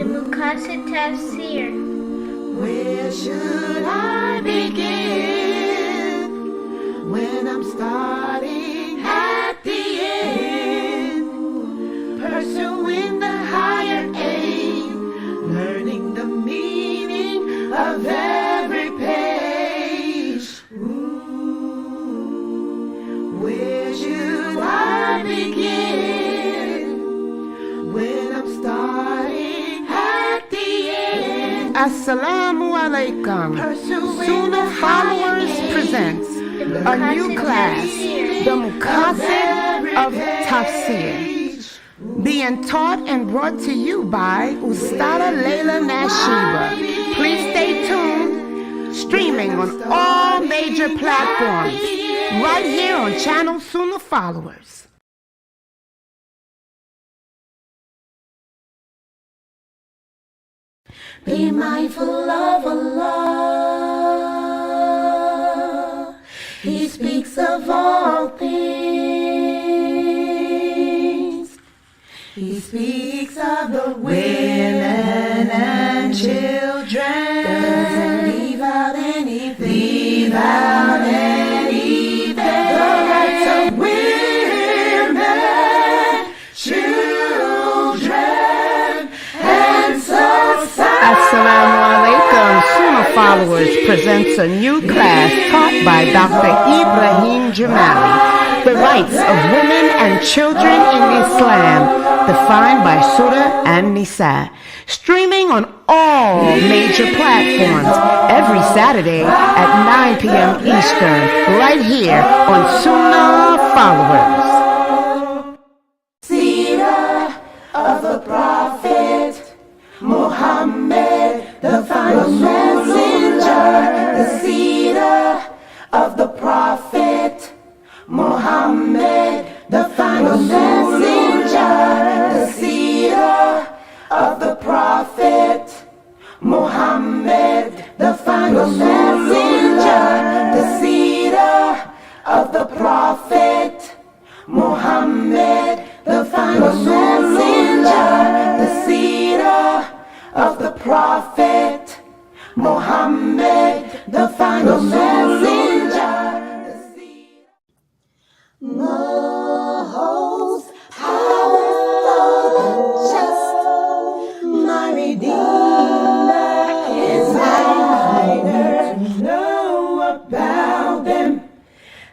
Tafsir. Where should I begin when I'm starting at the end, pursuing the higher aim, learning the meaning of every page? Where should I begin when I'm starting at the end? Assalamu alaikum. Sunnahfollowers presents a new class, the Muqasid of Tafsir, being taught and brought to you by Ustada lailanasheeba. Please stay tuned, streaming on all major platforms, right here on channel Sunnahfollowers. Be mindful of Allah. He speaks of all things. He speaks of the women and children. Doesn't leave out anything. Leave out anything. The rights of women, children, and society. Assalamu alaikum. Sunnahfollowers presents a new class taught by Dr. Ibrahim Jamali, the rights of women and children in Islam, defined by Surah and Nisa, streaming on all major platforms every Saturday at 9 p.m. Eastern, right here on Sunnahfollowers. Seerah of the Prophet Muhammad, the final messenger. The seerah of the Prophet Muhammad, the final messenger. The seerah of the Prophet Muhammad, the final messenger. The seerah of the Prophet Muhammad, the final messenger. The seerah of the Prophet Muhammad, the final messenger. Most powerful and just, my Redeemer is higher. Know about them,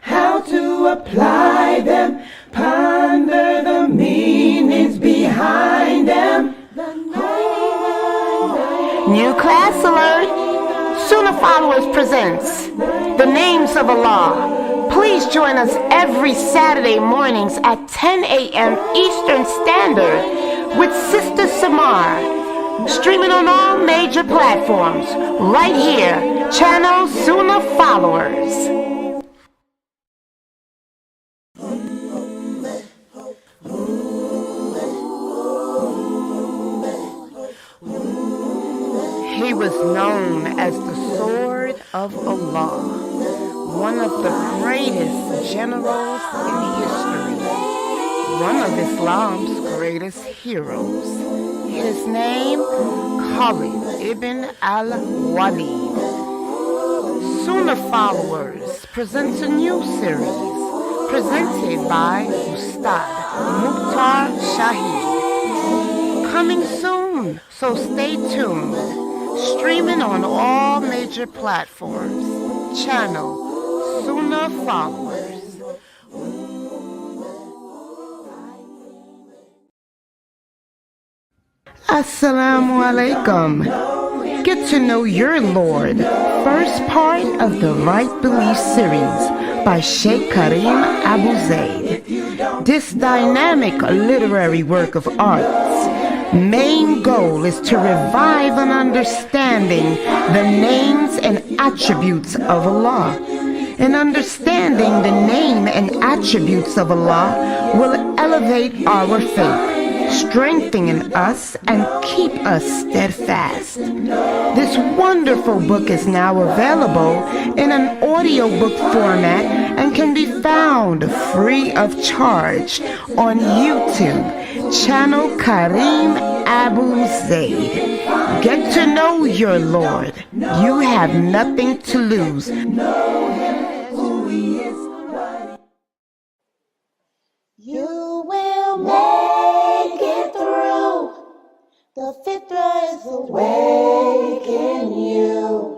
how to apply them, ponder the meanings behind them. New class alert! Sunnahfollowers presents the names of Allah. Please join us every Saturday mornings at 10 a.m. Eastern Standard with Sister Samar, streaming on all major platforms, right here, channel Sunnahfollowers. He was known as the Sword of Allah, one of the greatest generals in history, one of Islam's greatest heroes. His name, Khalid ibn al-Walid. Sunnahfollowers presents a new series presented by Ustad Mukhtar Shahid. Coming soon, so stay tuned. Streaming on all major platforms. Channel Sunnahfollowers. Assalamu alaikum. Get to know your Lord. First part of the Right Belief series by Sheikh Karim Abu Zaid. This dynamic literary work of art's main goal is to revive an understanding the names and attributes of Allah. And understanding the name and attributes of Allah will elevate our faith, strengthen us, and keep us steadfast. This wonderful book is now available in an audiobook format and can be found free of charge on YouTube, channel Karim Abu Zaid. Get to know your Lord. You have nothing to lose. You will make it through. The fitra is awake in you.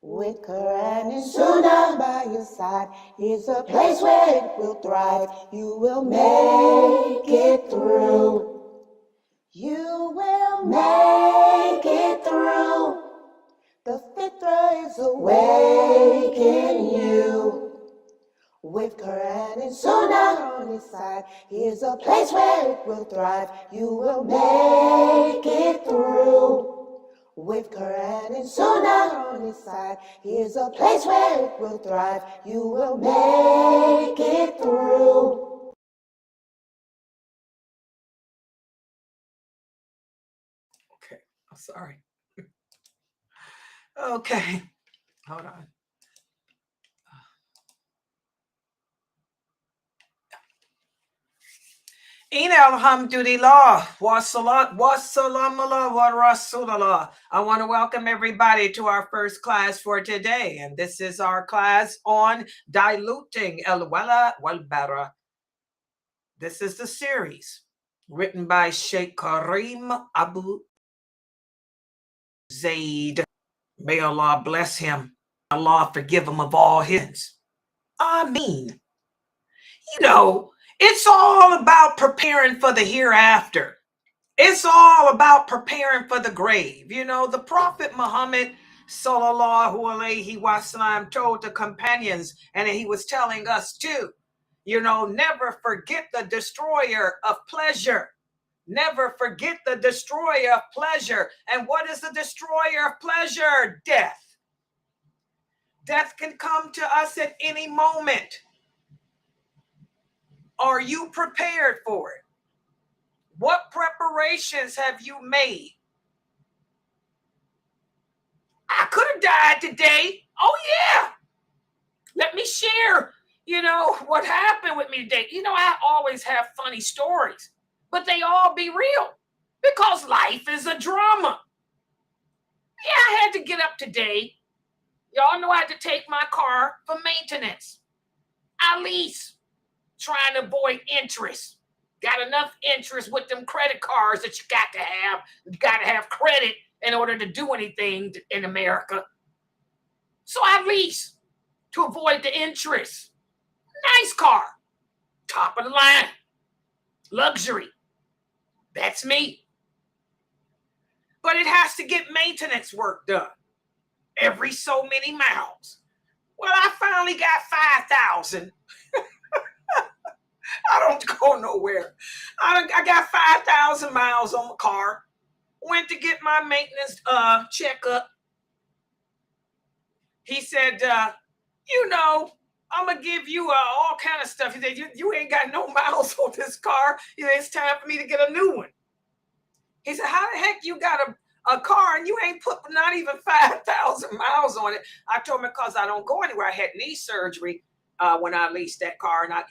With Quran and Sunnah by your side, here's a place where it will thrive. You will make it through. You will make it through. The fitra is awake in you. With Quran and Sunnah on his side, here's a place where it will thrive. You will make it through. With Quran and Sunnah on his side, here's a place where it will thrive. You will make it through. Okay, I'm sorry. Okay, hold on. Ina alhamdulillah wa salat wa salamullah wa rasulallah. I want to welcome everybody to our first class for today, and this is our class on diluting wal Bara. This is the series written by Sheikh Karim Abu Zaid. May Allah bless him. Allah forgive him of all his sins. Ameen. You know, it's all about preparing for the hereafter. It's all about preparing for the grave. You know, the Prophet Muhammad sallallahu alaihi wasallam told the companions, and he was telling us too, you know, never forget the destroyer of pleasure. Never forget the destroyer of pleasure. And what is the destroyer of pleasure? Death. Death can come to us at any moment. Are you prepared for it? What preparations have you made? I could have died today. Oh, yeah. Let me share, you know, what happened with me today. You know, I always have funny stories, but they all be real because life is a drama. Yeah, I had to get up today. Y'all know I had to take my car for maintenance. I lease, trying to avoid interest. Got enough interest with them credit cards that you got to have. You got to have credit in order to do anything in America. So I lease to avoid the interest. Nice car, top of the line, luxury. That's me. But it has to get maintenance work done every so many miles. Well, I finally got 5,000. I don't go nowhere. I got 5,000 miles on my car. Went to get my maintenance checkup. He said, you know, I'm going to give you all kind of stuff. He said, you ain't got no miles on this car. He said, it's time for me to get a new one. He said, how the heck you got a car and you ain't put not even 5,000 miles on it? I told him because I don't go anywhere. I had knee surgery when I leased that car, and I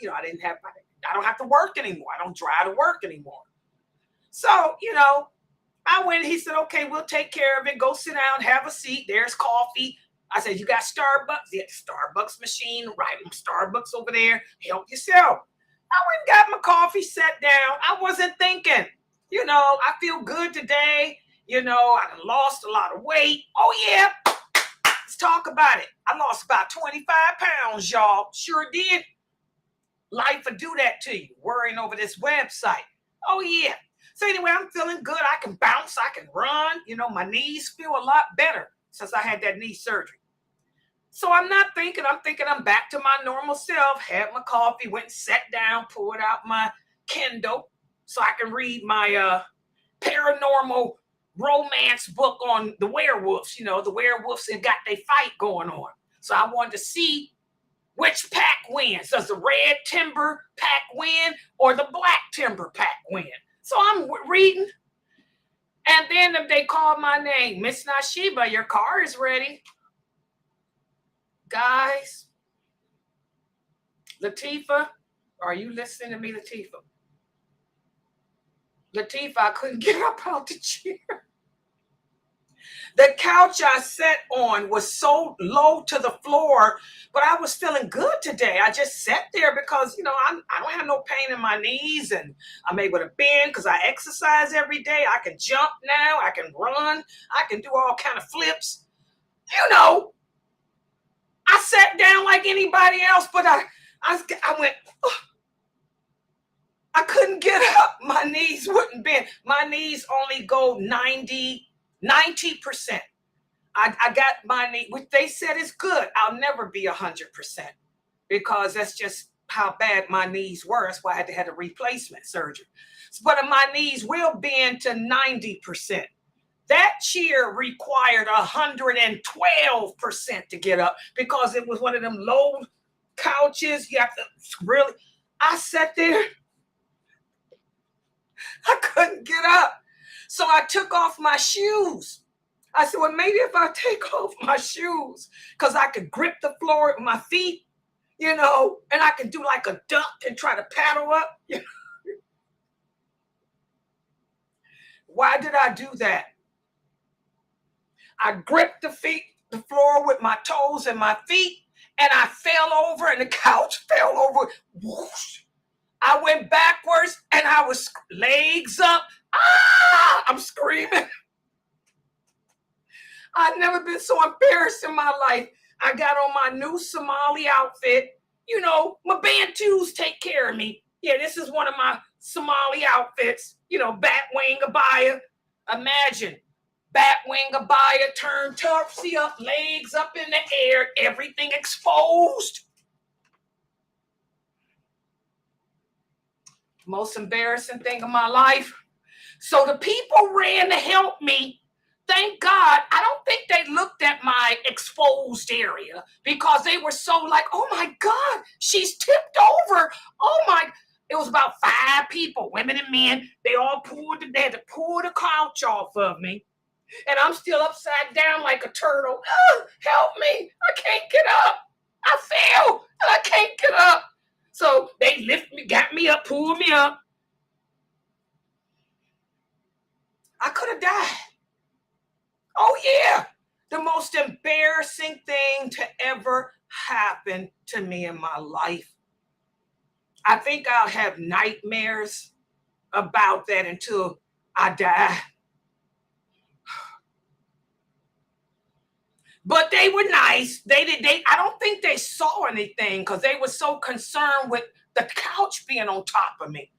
don't have to work anymore. I don't drive to work anymore. So, you know, I went, he said, okay, we'll take care of it. Go sit down, have a seat. There's coffee. I said, you got Starbucks? He had the Starbucks machine, right? Starbucks over there. Help yourself. I went and got my coffee, sat down. I wasn't thinking, you know, I feel good today. You know, I lost a lot of weight. Oh, yeah. Let's talk about it. I lost about 25 pounds, y'all. Sure did. Life would do that to you, worrying over this website. Oh, yeah. So anyway, I'm feeling good. I can bounce. I can run. You know, my knees feel a lot better since I had that knee surgery. So I'm not thinking. I'm thinking I'm back to my normal self. Had my coffee, went and sat down, pulled out my Kindle so I can read my paranormal romance book on the werewolves. You know, the werewolves have got their fight going on. So I wanted to see which pack wins. Does the red timber pack win or the black timber pack win? So I'm reading. And then they called my name. Miss Nasheeba, your car is ready. Guys, Latifah, are you listening to me, Latifah? Latifah, I couldn't get up out the chair. The couch I sat on was so low to the floor, but I was feeling good today. I just sat there because, I don't have no pain in my knees, and I'm able to bend because I exercise every day. I can jump now. I can run. I can do all kind of flips. I sat down like anybody else, but I went, oh. I couldn't get up. My knees wouldn't bend. My knees only go 90%. I got my knee, which they said is good. I'll never be 100% because that's just how bad my knees were. That's why I had to have a replacement surgery. But my knees will bend to 90%. That chair required 112% to get up because it was one of them low couches. You have to really, I sat there. I couldn't get up. So I took off my shoes. I said, well, maybe if I take off my shoes, because I could grip the floor with my feet, and I can do like a duck and try to paddle up. Why did I do that? I gripped the floor with my toes and my feet, and I fell over, and the couch fell over. Whoosh. I went backwards, and I was legs up. Ah! I'm screaming. I've never been so embarrassed in my life. I got on my new Somali outfit. My Bantus take care of me. Yeah, this is one of my Somali outfits. Batwing abaya. Imagine, batwing abaya, turned topsy up, legs up in the air, everything exposed. Most embarrassing thing of my life. So the people ran to help me. Thank God, I don't think they looked at my exposed area because they were so like, oh my God, she's tipped over. Oh my, it was about 5 people, women and men. They all they had to pull the couch off of me. And I'm still upside down like a turtle. Oh, help me, I can't get up. I fell and I can't get up. So they lifted me, got me up, pulled me up. I could have died. Oh, yeah. The most embarrassing thing to ever happen to me in my life. I think I'll have nightmares about that until I die. But they were nice. I don't think they saw anything because they were so concerned with the couch being on top of me.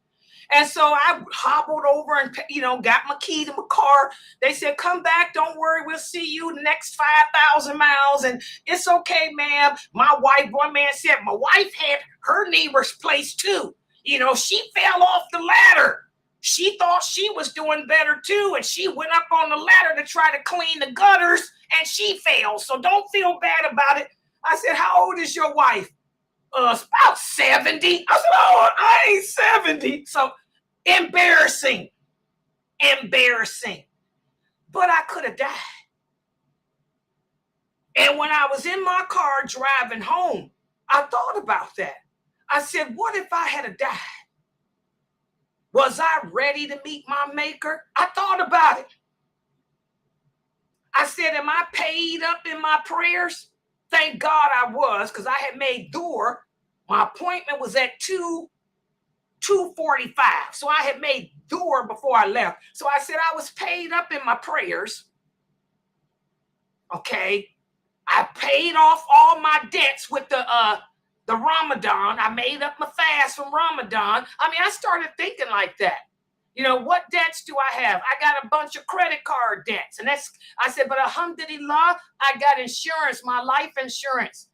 And so I hobbled over and, got my key to my car. They said, come back. Don't worry. We'll see you the next 5,000 miles. And it's okay, ma'am. One man said, my wife had her knee replaced too. She fell off the ladder. She thought she was doing better too. And she went up on the ladder to try to clean the gutters and she fell. So don't feel bad about it. I said, how old is your wife? It's about 70. I said, oh, I ain't 70. So embarrassing. But I could have died. And when I was in my car driving home, I thought about that. I said, what if I had died? Was I ready to meet my maker? I thought about it. I said, am I paid up in my prayers? Thank God I was, because I had made dua. My appointment was at 2:45. So I had made dua before I left. So I said I was paid up in my prayers. Okay. I paid off all my debts with the Ramadan. I made up my fast from Ramadan. I started thinking like that. What debts do I have? I got a bunch of credit card debts. And I said, but alhamdulillah, I got insurance, my life insurance.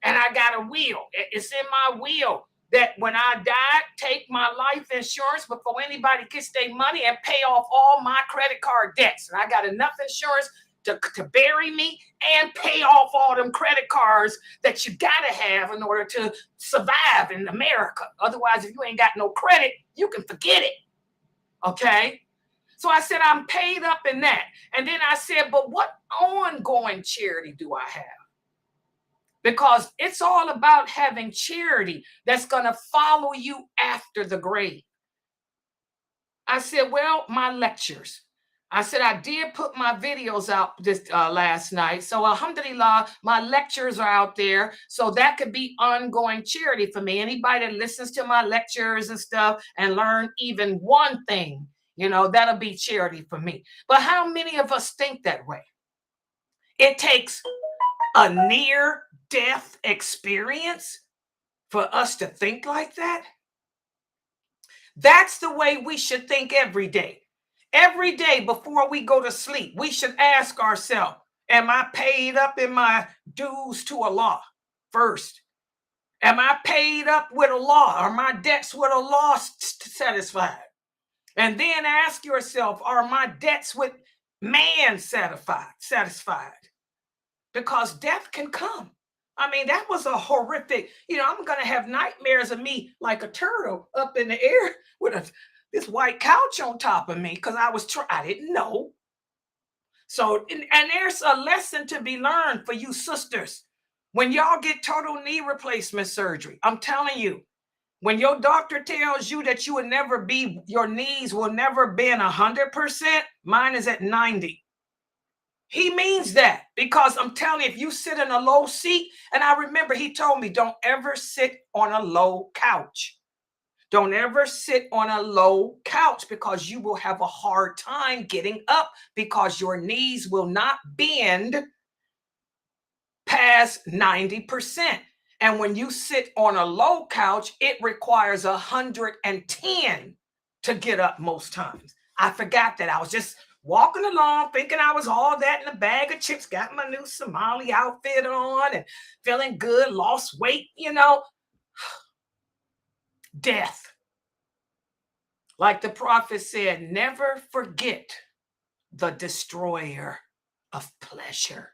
And I got a will. It's in my will that when I die, take my life insurance before anybody gets their money and pay off all my credit card debts. And I got enough insurance to bury me and pay off all them credit cards that you gotta have in order to survive in America. Otherwise, if you ain't got no credit, you can forget it. Okay? So I said, I'm paid up in that. And then I said, but what ongoing charity do I have? Because it's all about having charity that's going to follow you after the grave. I said, well, my lectures. I said, I did put my videos out this last night. So alhamdulillah, my lectures are out there. So that could be ongoing charity for me. Anybody that listens to my lectures and stuff and learn even one thing, that'll be charity for me. But how many of us think that way? It takes a near-death experience for us to think like that. That's the way we should think every day. Every day before we go to sleep, we should ask ourselves, am I paid up in my dues to Allah first? Am I paid up with Allah? Are my debts with Allah satisfied? And then ask yourself, are my debts with man satisfied? Because death can come. I mean, that was a horrific, I'm going to have nightmares of me like a turtle up in the air with this white couch on top of me because I didn't know. So, and there's a lesson to be learned for you sisters. When y'all get total knee replacement surgery, I'm telling you, when your doctor tells you that your knees will never be 100%, mine is at 90. He means that, because I'm telling you, if you sit in a low seat, and I remember he told me, don't ever sit on a low couch. Don't ever sit on a low couch because you will have a hard time getting up because your knees will not bend past 90%. And when you sit on a low couch, it requires 110 to get up most times. I forgot that. I was just walking along thinking I was all that in a bag of chips, got my new Somali outfit on and feeling good, lost weight, Death. Like the prophet said, never forget the destroyer of pleasure.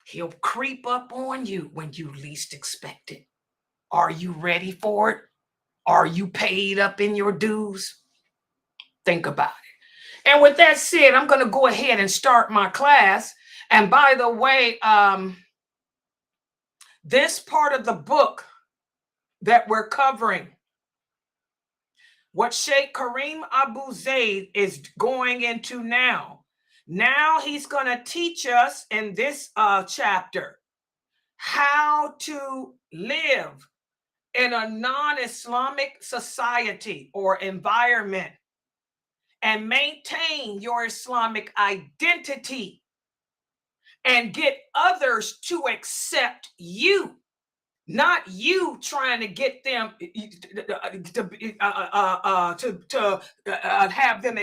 He'll creep up on you when you least expect it. Are you ready for it? Are you paid up in your dues? Think about it. And with that said, I'm going to go ahead and start my class. And by the way, this part of the book that we're covering, what Sheikh Kareem Abu Zaid is going into now. Now he's going to teach us in this chapter how to live in a non-Islamic society or environment and maintain your Islamic identity and get others to accept you, not you trying to get them to have them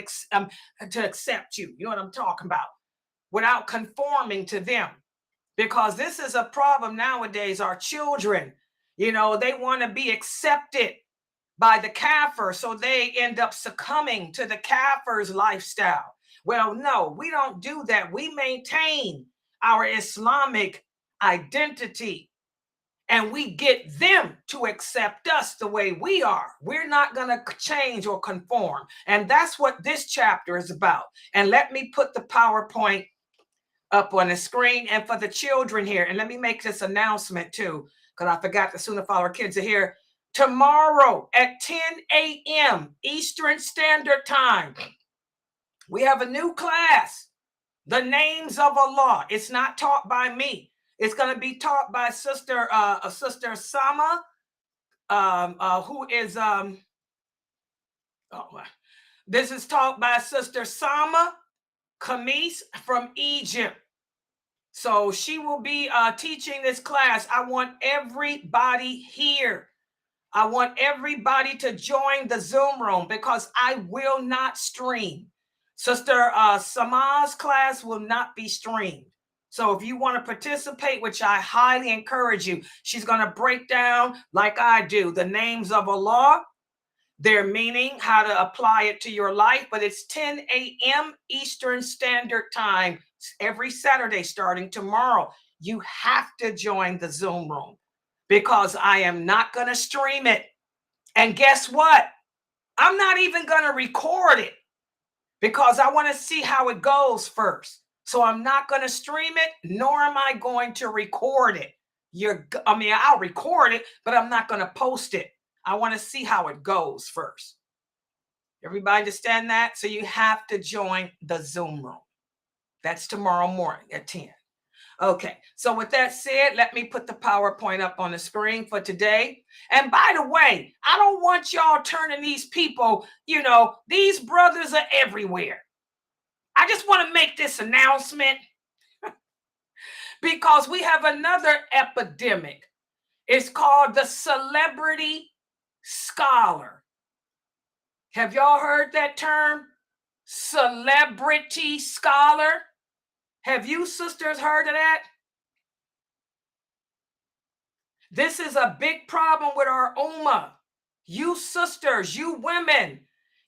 to accept you. You know what I'm talking about? Without conforming to them. Because this is a problem nowadays. Our children, they want to be accepted by the kafir, so they end up succumbing to the kafir's lifestyle. Well, no, we don't do that. We maintain our Islamic identity and we get them to accept us the way we are. We're not going to change or conform. And that's what this chapter is about. And let me put the PowerPoint up on the screen. And for the children here, and let me make this announcement too, because I forgot the Sunnah follower kids are here. Tomorrow at 10 a.m. Eastern Standard Time, we have a new class, The Names of Allah. It's not taught by me. It's going to be taught by Sister Sama, who is this is taught by Sister Sama Khamis from Egypt. So she will be teaching this class. I want everybody here. I want everybody to join the Zoom room because I will not stream. Sister Sama's class will not be streamed. So if you want to participate, which I highly encourage you, she's going to break down, like I do, the names of Allah, their meaning, how to apply it to your life. But it's 10 a.m. Eastern Standard Time every Saturday starting tomorrow. You have to join the Zoom room because I am not going to stream it. And guess what? I'm not even going to record it because I want to see how it goes first. So I'm not going to stream it, nor am I going to record it. I'll record it, but I'm not going to post it. I want to see how it goes first. Everybody understand that? So you have to join the Zoom room. That's tomorrow morning at 10. Okay, so with that said, let me put the PowerPoint up on the screen for today. And by the way, I don't want y'all turning these people, these brothers are everywhere. I just want to make this announcement because we have another epidemic. It's called the celebrity scholar. Have y'all heard that term? Celebrity scholar? Have you sisters heard of that? This is a big problem with our ummah. You sisters, you women,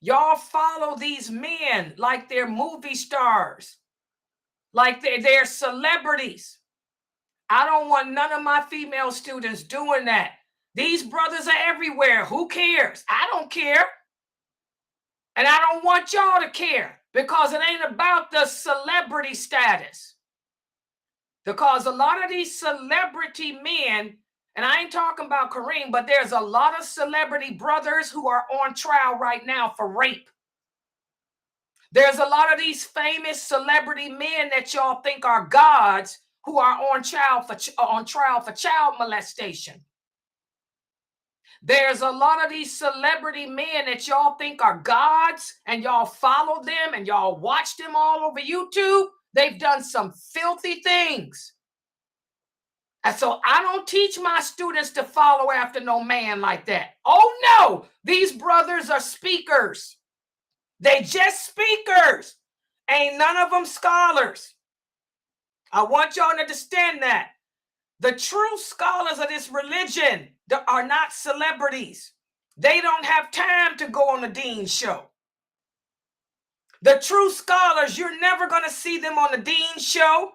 y'all follow these men like they're movie stars, like they're celebrities. I don't want none of my female students doing that. These brothers are everywhere. Who cares? I don't care. And I don't want y'all to care because it ain't about the celebrity status. Because a lot of these celebrity men, and I ain't talking about Kareem, but there's a lot of celebrity brothers who are on trial right now for rape. There's a lot of these famous celebrity men that y'all think are gods who are on trial for child molestation. There's a lot of these celebrity men that y'all think are gods and y'all follow them and y'all watch them all over YouTube. They've done some filthy things. And so I don't teach my students to follow after no man like that. Oh no, these brothers are speakers. They just speakers. Ain't none of them scholars. I want y'all to understand that. The true scholars of this religion are not celebrities. They don't have time to go on the Dean show. The true scholars, you're never going to see them on the Dean show.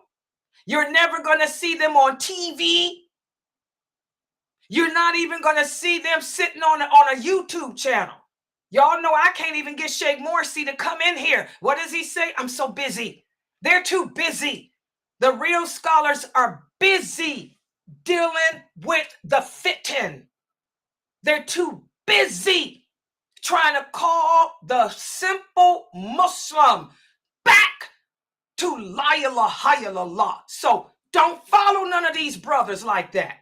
You're never going to see them on TV. You're not even going to see them sitting on a YouTube channel. Y'all know I can't even get Sheikh Morsi to come in here. What does he say? I'm so busy. They're too busy. The real scholars are busy dealing with the fitan. They're too busy trying to call the simple Muslim back to la ilaha illallah. So don't follow none of these brothers like that.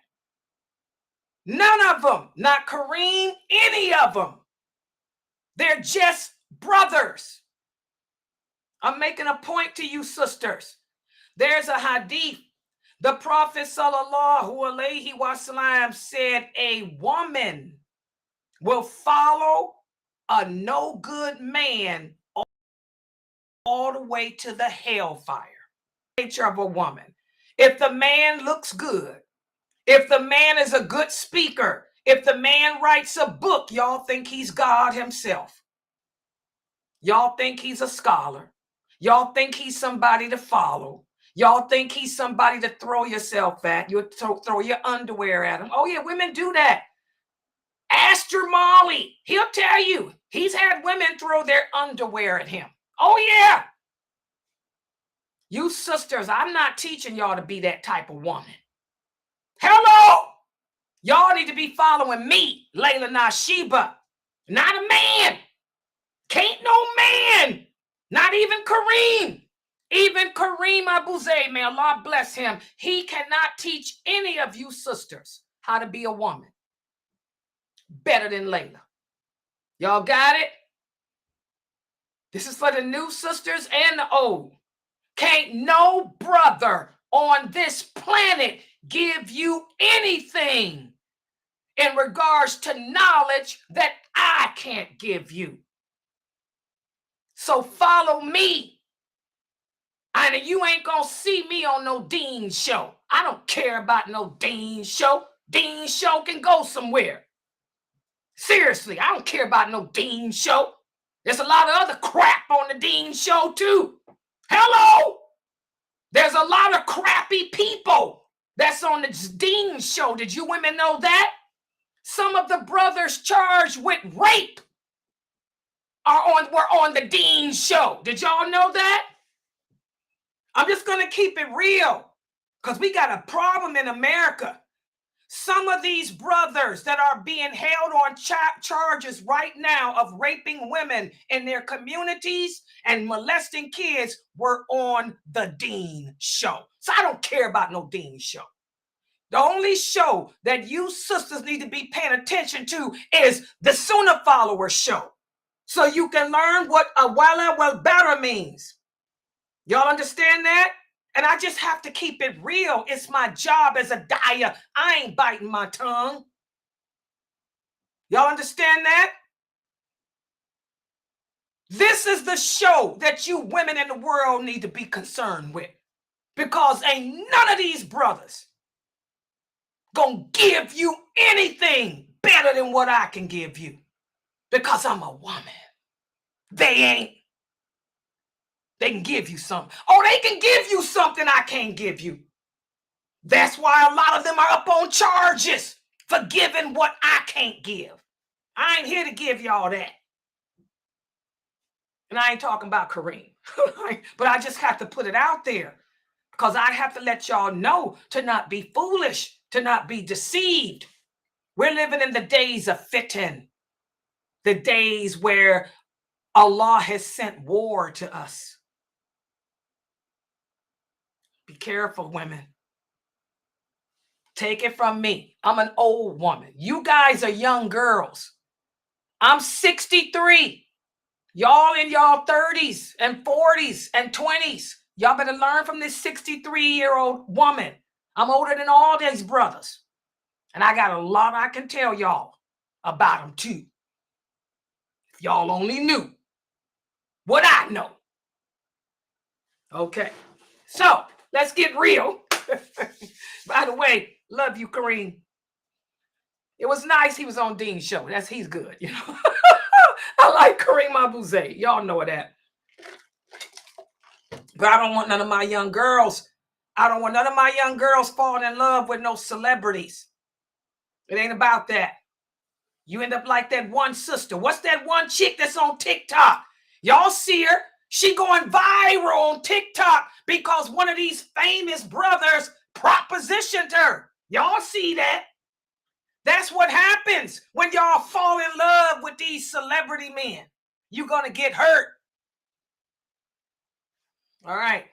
None of them, not Kareem, any of them. They're just brothers. I'm making a point to you sisters. There's a hadith. The Prophet sallallahu alaihi wasallam said a woman will follow a no good man all the way to the hellfire. Nature of a woman. If the man looks good, if the man is a good speaker, if the man writes a book, y'all think he's God himself. Y'all think he's a scholar. Y'all think he's somebody to follow. Y'all think he's somebody to throw yourself at. You throw your underwear at him. Oh yeah, women do that. Ask Jamali. He'll tell you. He's had women throw their underwear at him. Oh yeah. You sisters, I'm not teaching y'all to be that type of woman. Hello. Y'all need to be following me, lailanasheeba, not a man. Can't no man. Not even Kareem. Even Kareem Abu Zayd, may Allah bless him. He cannot teach any of you sisters how to be a woman better than Layla. Y'all got it? This is for the new sisters and the old. Can't no brother on this planet give you anything in regards to knowledge that I can't give you. So follow me. And you ain't gonna see me on no Dean show. I don't care about no Dean show. Dean show can go somewhere. Seriously, I don't care about no Dean show. There's a lot of other crap on the Dean show too. Hello? There's a lot of crappy people that's on the Dean show. Did you women know that? Some of the brothers charged with rape were on the Dean show. Did y'all know that? I'm just going to keep it real because we got a problem in America. Some some of these brothers that are being held on charges right now of raping women in their communities and molesting kids were on the Dean Show. So I don't care about no Dean Show. The only show that you sisters need to be paying attention to is the Sunnahfollowers show. So you can learn what a wal Bara means. Y'all understand that? And I just have to keep it real. It's my job as a dyer. I ain't biting my tongue. Y'all understand that? This is the show that you women in the world need to be concerned with. Because ain't none of these brothers gonna give you anything better than what I can give you. Because I'm a woman. They ain't. They can give you something. Oh, they can give you something I can't give you. That's why a lot of them are up on charges for giving what I can't give. I ain't here to give y'all that. And I ain't talking about Kareem. But I just have to put it out there because I have to let y'all know to not be foolish, to not be deceived. We're living in the days of fitan, the days where Allah has sent war to us. Be careful, women. Take it from me. I'm an old woman. You guys are young girls. I'm 63. Y'all in y'all 30s and 40s and 20s. Y'all better learn from this 63-year-old woman. I'm older than all these brothers. And I got a lot I can tell y'all about them too. If y'all only knew what I know. Okay. So let's get real. By the way, love you, Kareem. It was nice he was on Dean's show. He's good, you know. I like Kareem Abu-Zayd. Y'all know that. But I don't want none of my young girls. I don't want none of my young girls falling in love with no celebrities. It ain't about that. You end up like that one sister. What's that one chick that's on TikTok? Y'all see her? She going viral on TikTok because one of these famous brothers propositioned her. Y'all see that? That's what happens when y'all fall in love with these celebrity men. You're going to get hurt. All right.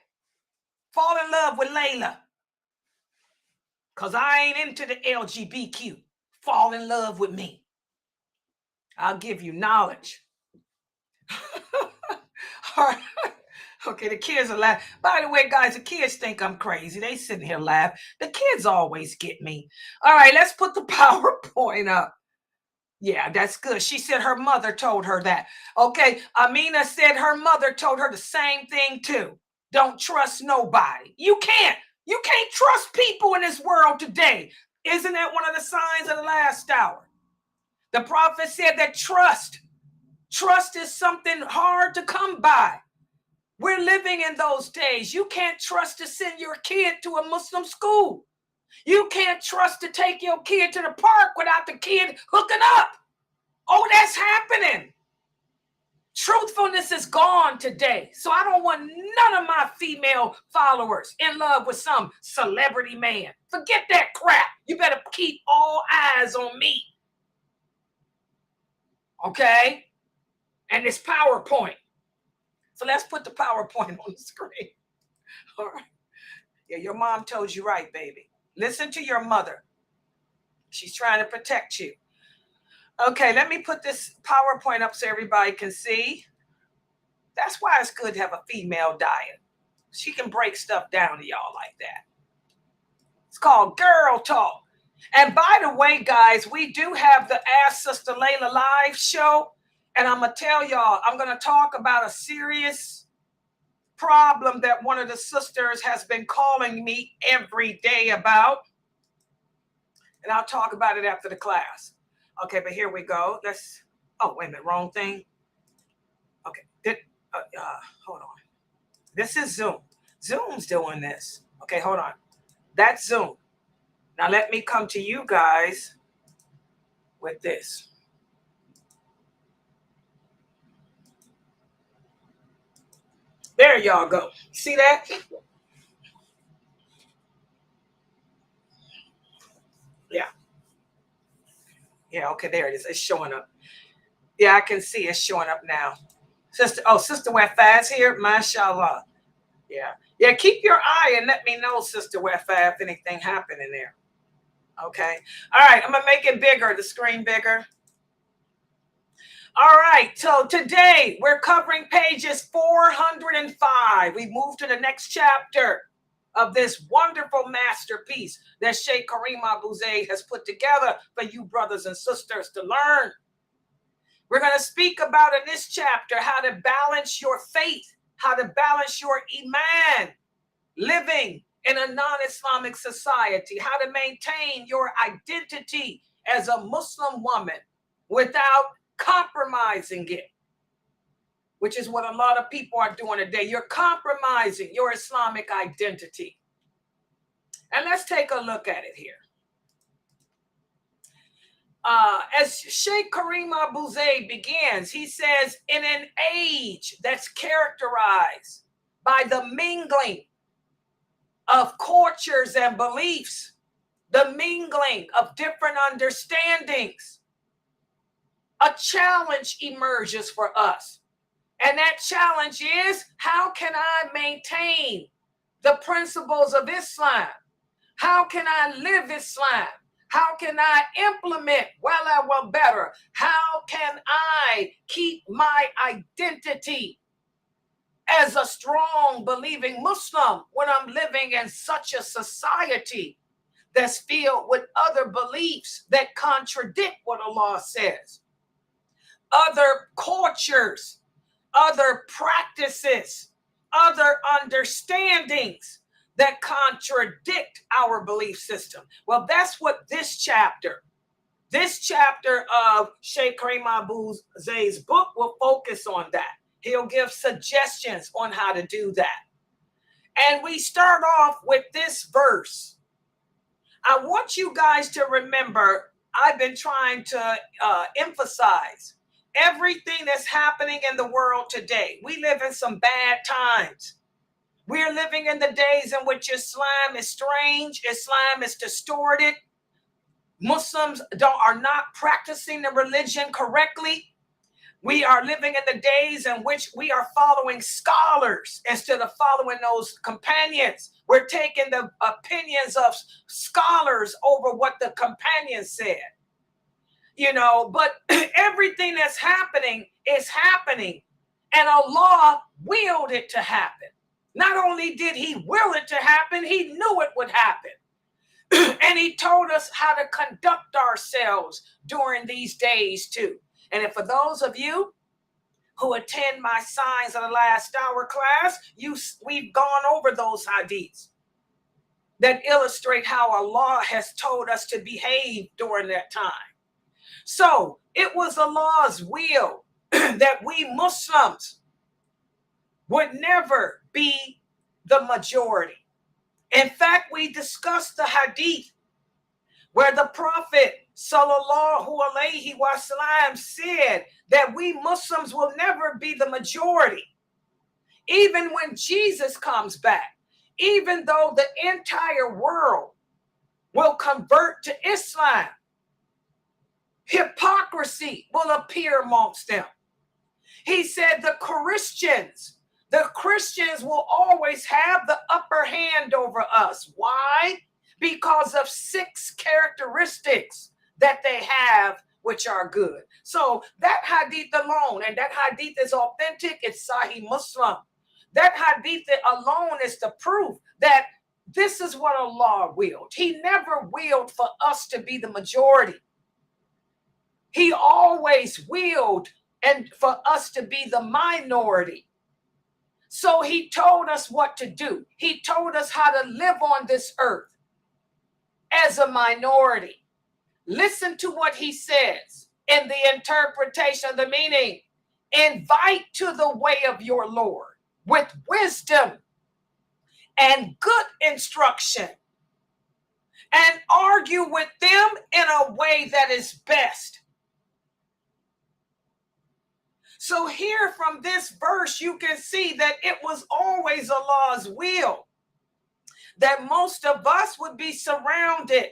Fall in love with Layla. Because I ain't into the LGBTQ. Fall in love with me. I'll give you knowledge. All right. Okay, the kids are laughing. By the way, guys, the kids think I'm crazy. They sitting here laughing. The kids always get me. All right, let's put the PowerPoint up. Yeah, that's good. She said her mother told her that. Okay, Amina said her mother told her the same thing too. Don't trust nobody. You can't trust people in this world today. Isn't that one of the signs of the last hour? The prophet said that trust is something hard to come by. We're living in those days. You can't trust to send your kid to a Muslim school. You can't trust to take your kid to the park without the kid hooking up. Oh, that's happening. Truthfulness is gone today. So I don't want none of my female followers in love with some celebrity man. Forget that crap. You better keep all eyes on me. Okay? And this PowerPoint. So let's put the PowerPoint on the screen. All right. Yeah, your mom told you right, baby. Listen to your mother. She's trying to protect you. Okay, let me put this PowerPoint up so everybody can see. That's why it's good to have a female diet. She can break stuff down to y'all like that. It's called Girl Talk. And by the way, guys, we do have the Ask Sister Layla live show. And I'm going to tell y'all, I'm going to talk about a serious problem that one of the sisters has been calling me every day about. And I'll talk about it after the class. Okay, but here we go. Oh, wait a minute, wrong thing. Okay, hold on. This is Zoom. Zoom's doing this. Okay, hold on. That's Zoom. Now let me come to you guys with this. There y'all go. See that? Yeah. Yeah, okay, there it is. It's showing up. Yeah, I can see it's showing up now. Sister Wafaz here. Mashallah. Yeah, keep your eye and let me know, Sister Wafaz, if anything happened in there. Okay. All right, I'm going to make it bigger, the screen bigger. All right, so today we're covering pages 405. We move to the next chapter of this wonderful masterpiece that Sheikh Kareem Abu Zaid has put together for you brothers and sisters to learn. We're going to speak about in this chapter how to balance your faith, how to balance your iman, living in a non-Islamic society, how to maintain your identity as a Muslim woman without compromising it, which is what a lot of people are doing today. You're compromising your Islamic identity. And let's take a look at it here. As Sheikh Kareem Abu Zaid begins, he says, in an age that's characterized by the mingling of cultures and beliefs, the mingling of different understandings, a challenge emerges for us. And that challenge is, how can I maintain the principles of Islam? How can I live Islam? How can I implement wal Bara? How can I keep my identity as a strong believing Muslim when I'm living in such a society that's filled with other beliefs that contradict what Allah says? Other cultures, other practices, other understandings that contradict our belief system. Well, that's what this chapter of Sheikh Kareem Abu Zaid's book will focus on that. He'll give suggestions on how to do that. And we start off with this verse. I want you guys to remember, I've been trying to emphasize everything that's happening in the world today. We live in some bad times. We're living in the days in which Islam is strange, Islam is distorted. Muslims are not practicing the religion correctly. We are living in the days in which we are following scholars instead of following those companions. We're taking the opinions of scholars over what the companions said. You know, but everything that's happening is happening, and Allah willed it to happen. Not only did he will it to happen, he knew it would happen. And he told us how to conduct ourselves during these days too. And if for those of you who attend my Signs of the Last Hour class, we've gone over those hadiths that illustrate how Allah has told us to behave during that time. So it was Allah's will that we Muslims would never be the majority. In fact, we discussed the hadith where the Prophet sallallahu alaihi wasallam said that we Muslims will never be the majority. Even when Jesus comes back, even though the entire world will convert to Islam, hypocrisy will appear amongst them. He said the Christians will always have the upper hand over us. Why? Because of 6 characteristics that they have which are good. So that hadith alone, and that hadith is authentic, it's Sahih Muslim. That hadith alone is the proof that this is what Allah willed. He never willed for us to be the majority. He always willed and for us to be the minority. So he told us what to do. He told us how to live on this earth as a minority. Listen to what he says in the interpretation of the meaning. Invite to the way of your Lord with wisdom and good instruction, and argue with them in a way that is best. So here from this verse, you can see that it was always Allah's will that most of us would be surrounded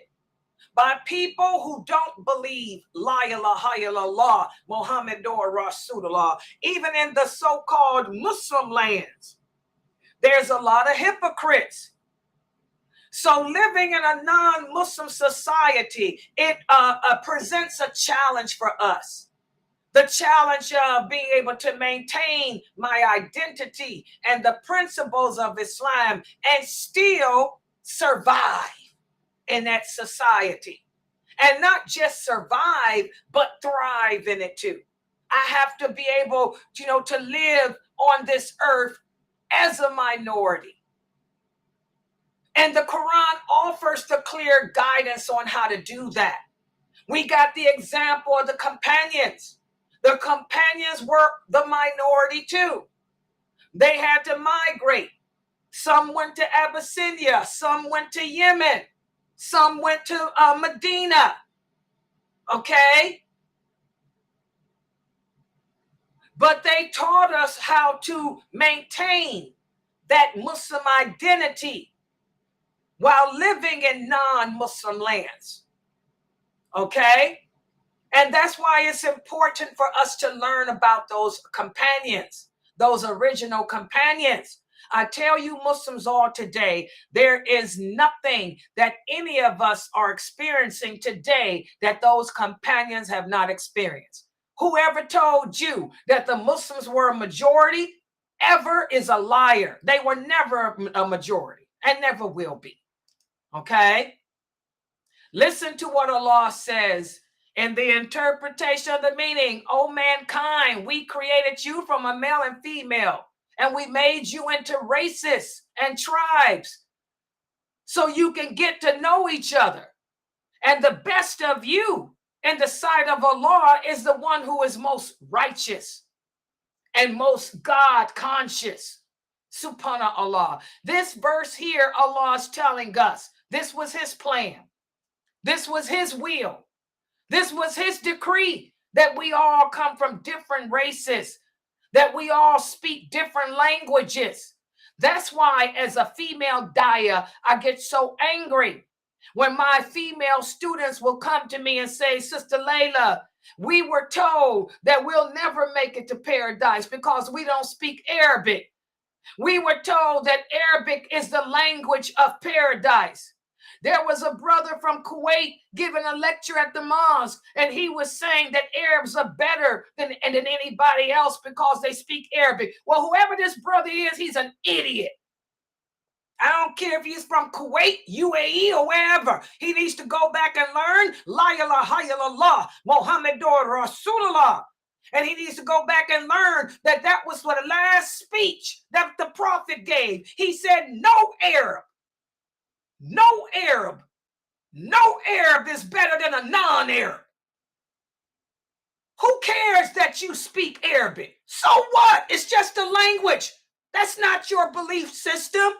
by people who don't believe La ilaha illallah, Muhammadur Rasulullah, even in the so-called Muslim lands. There's a lot of hypocrites. So living in a non-Muslim society, it presents a challenge for us. The challenge of being able to maintain my identity and the principles of Islam and still survive in that society. And not just survive, but thrive in it too. I have to be able, to live on this earth as a minority. And the Quran offers the clear guidance on how to do that. We got the example of the companions. The companions were the minority too. They had to migrate. Some went to Abyssinia, some went to Yemen, some went to Medina. Okay? But they taught us how to maintain that Muslim identity while living in non-Muslim lands. Okay? And that's why it's important for us to learn about those companions, those original companions. I tell you, Muslims all today, there is nothing that any of us are experiencing today that those companions have not experienced. Whoever told you that the Muslims were a majority ever is a liar. They were never a majority and never will be. Okay? Listen to what Allah says in the interpretation of the meaning. O mankind, we created you from a male and female, and we made you into races and tribes so you can get to know each other. And the best of you in the sight of Allah is the one who is most righteous and most God conscious. Subhanallah. This verse here, Allah is telling us this was his plan. This was his will. This was his decree, that we all come from different races, that we all speak different languages. That's why as a female daya, I get so angry when my female students will come to me and say, Sister Layla, we were told that we'll never make it to paradise because we don't speak Arabic. We were told that Arabic is the language of paradise. There was a brother from Kuwait giving a lecture at the mosque, and he was saying that Arabs are better than anybody else because they speak Arabic. Well, whoever this brother is, he's an idiot. I don't care if he's from Kuwait, UAE, or wherever. He needs to go back and learn La ilaha illallah, Muhammadur Rasulullah. And he needs to go back and learn that that was the last speech that the prophet gave. He said, no Arab is better than a non-Arab. Who cares that you speak Arabic? So what? It's just a language. That's not your belief system.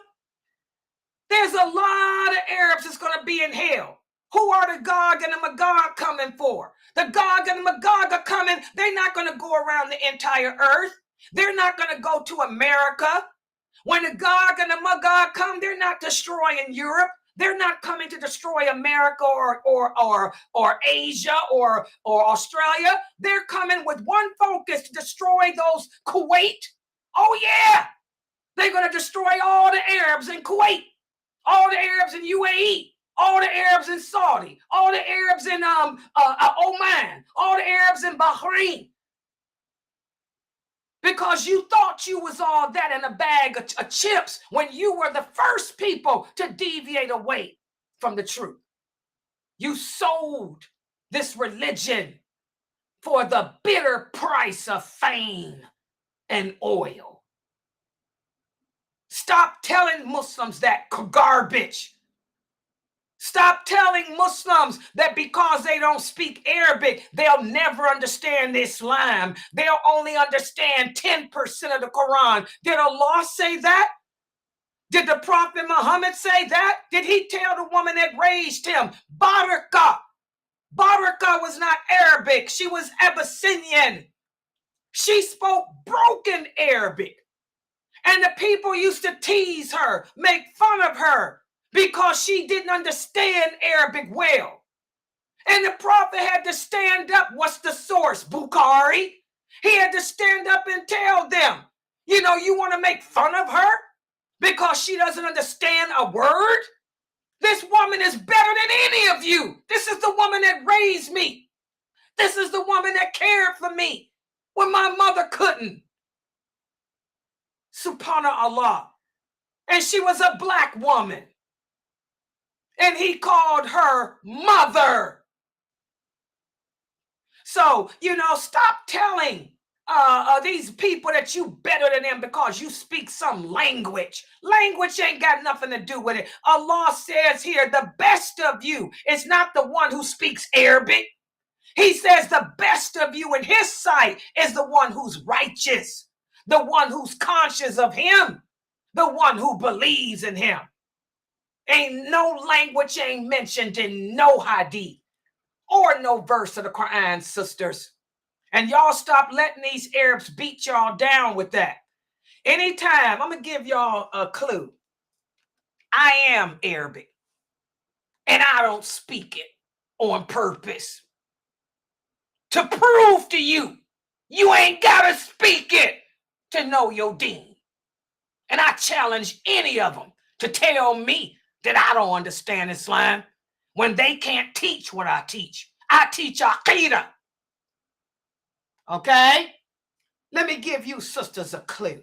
There's a lot of Arabs that's going to be in hell. Who are the Gog and the Magog coming for? The Gog and the Magog are coming. They're not going to go around the entire earth. They're not going to go to America. When the Gog and the Magog come, they're not destroying Europe. They're not coming to destroy America or Asia or Australia. They're coming with one focus, to destroy those Kuwait. Oh yeah, they're going to destroy all the Arabs in Kuwait, all the Arabs in UAE, all the Arabs in Saudi, all the Arabs in Oman, all the Arabs in Bahrain. Because you thought you was all that in a bag of chips when you were the first people to deviate away from the truth. You sold this religion for the bitter price of fame and oil. Stop telling Muslims that garbage. Stop telling Muslims that because they don't speak Arabic, they'll never understand Islam. They'll only understand 10% of the Quran. Did Allah say that? Did the Prophet Muhammad say that? Did he tell the woman that raised him, Baraka? Baraka was not Arabic. She was Abyssinian. She spoke broken Arabic. And the people used to tease her, make fun of her, because she didn't understand Arabic well. And the prophet had to stand up. What's the source? Bukhari. He had to stand up and tell them, you know, you want to make fun of her because she doesn't understand a word? This woman is better than any of you. This is the woman that raised me. This is the woman that cared for me when my mother couldn't. Subhanallah. And she was a black woman. And he called her mother. So, you know, stop telling these people that you better than them because you speak some language. Language ain't got nothing to do with it. Allah says here, the best of you is not the one who speaks Arabic. He says the best of you in his sight is the one who's righteous, the one who's conscious of him, the one who believes in him. Ain't no language ain't mentioned in no hadith or no verse of the Quran, sisters. And y'all stop letting these Arabs beat y'all down with that. Anytime, I'm going to give y'all a clue. I am Arabic, and I don't speak it on purpose. To prove to you, you ain't got to speak it to know your deen. And I challenge any of them to tell me that I don't understand Islam when they can't teach what I teach. I teach Aqidah. Okay? Let me give you sisters a clue.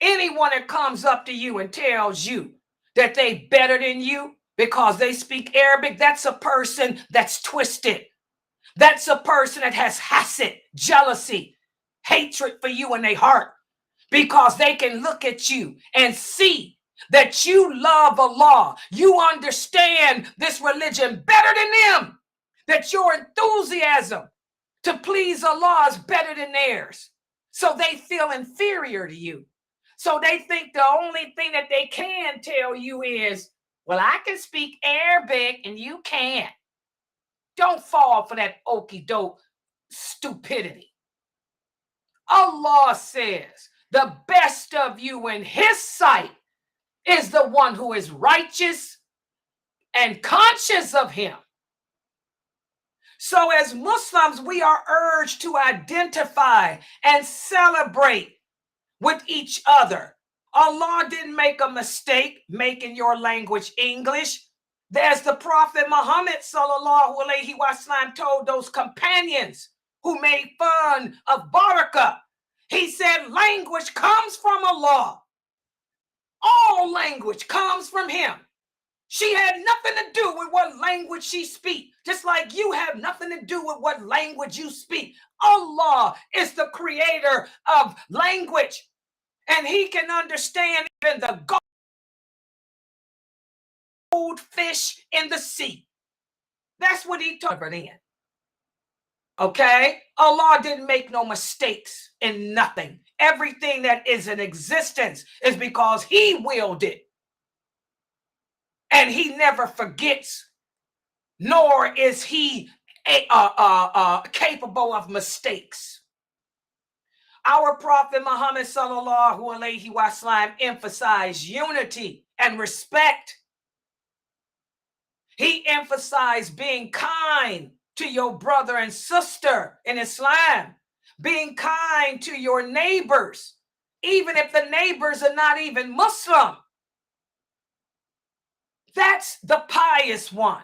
Anyone that comes up to you and tells you that they better than you because they speak Arabic, that's a person that's twisted. That's a person that has hasad, jealousy, hatred for you in their heart because they can look at you and see that you love Allah. You understand this religion better than them, that your enthusiasm to please Allah is better than theirs. So they feel inferior to you. So they think the only thing that they can tell you is, well, I can speak Arabic and you can't. Don't fall for that okie doke stupidity. Allah says the best of you in his sight is the one who is righteous and conscious of him. So as Muslims, we are urged to identify and celebrate with each other. Allah didn't make a mistake making your language English. As the Prophet Muhammad sallallahu alaihi wasallam told those companions who made fun of barakah, he said language comes from Allah. All language comes from him. She had nothing to do with what language she speaks, just like you have nothing to do with what language you speak. Allah is the creator of language, and he can understand even the goldfish in the sea. That's what he told her then. Okay? Allah didn't make no mistakes in nothing. Everything that is in existence is because he willed it. And he never forgets, nor is he capable of mistakes. Our Prophet Muhammad sallallahu alaihi wasallam emphasized unity and respect. He emphasized being kind to your brother and sister in Islam, being kind to your neighbors, even if the neighbors are not even Muslim. That's the pious one.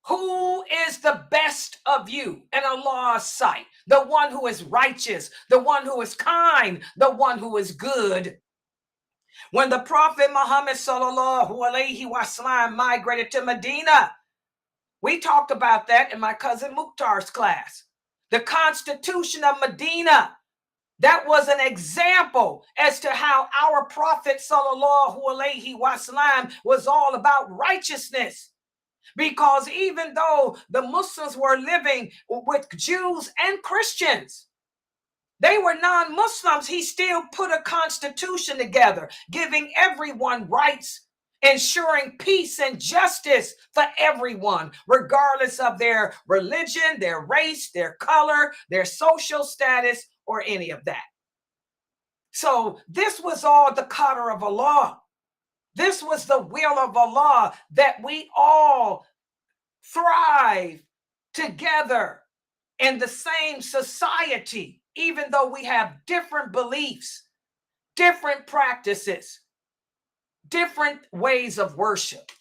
Who is the best of you in Allah's sight? The one who is righteous, the one who is kind, the one who is good. When the Prophet Muhammad sallallahu alaihi wasallam migrated to Medina, we talked about that in my cousin Mukhtar's class. The Constitution of Medina, that was an example as to how our Prophet sallallahu alaihi wasallam was all about righteousness. Because even though the Muslims were living with Jews and Christians, they were non-Muslims, he still put a constitution together, giving everyone rights, ensuring peace and justice for everyone, regardless of their religion, their race, their color, their social status, or any of that. So this was all the qadr of Allah. This was the will of Allah, that we all thrive together in the same society, even though we have different beliefs, different practices, different ways of worship.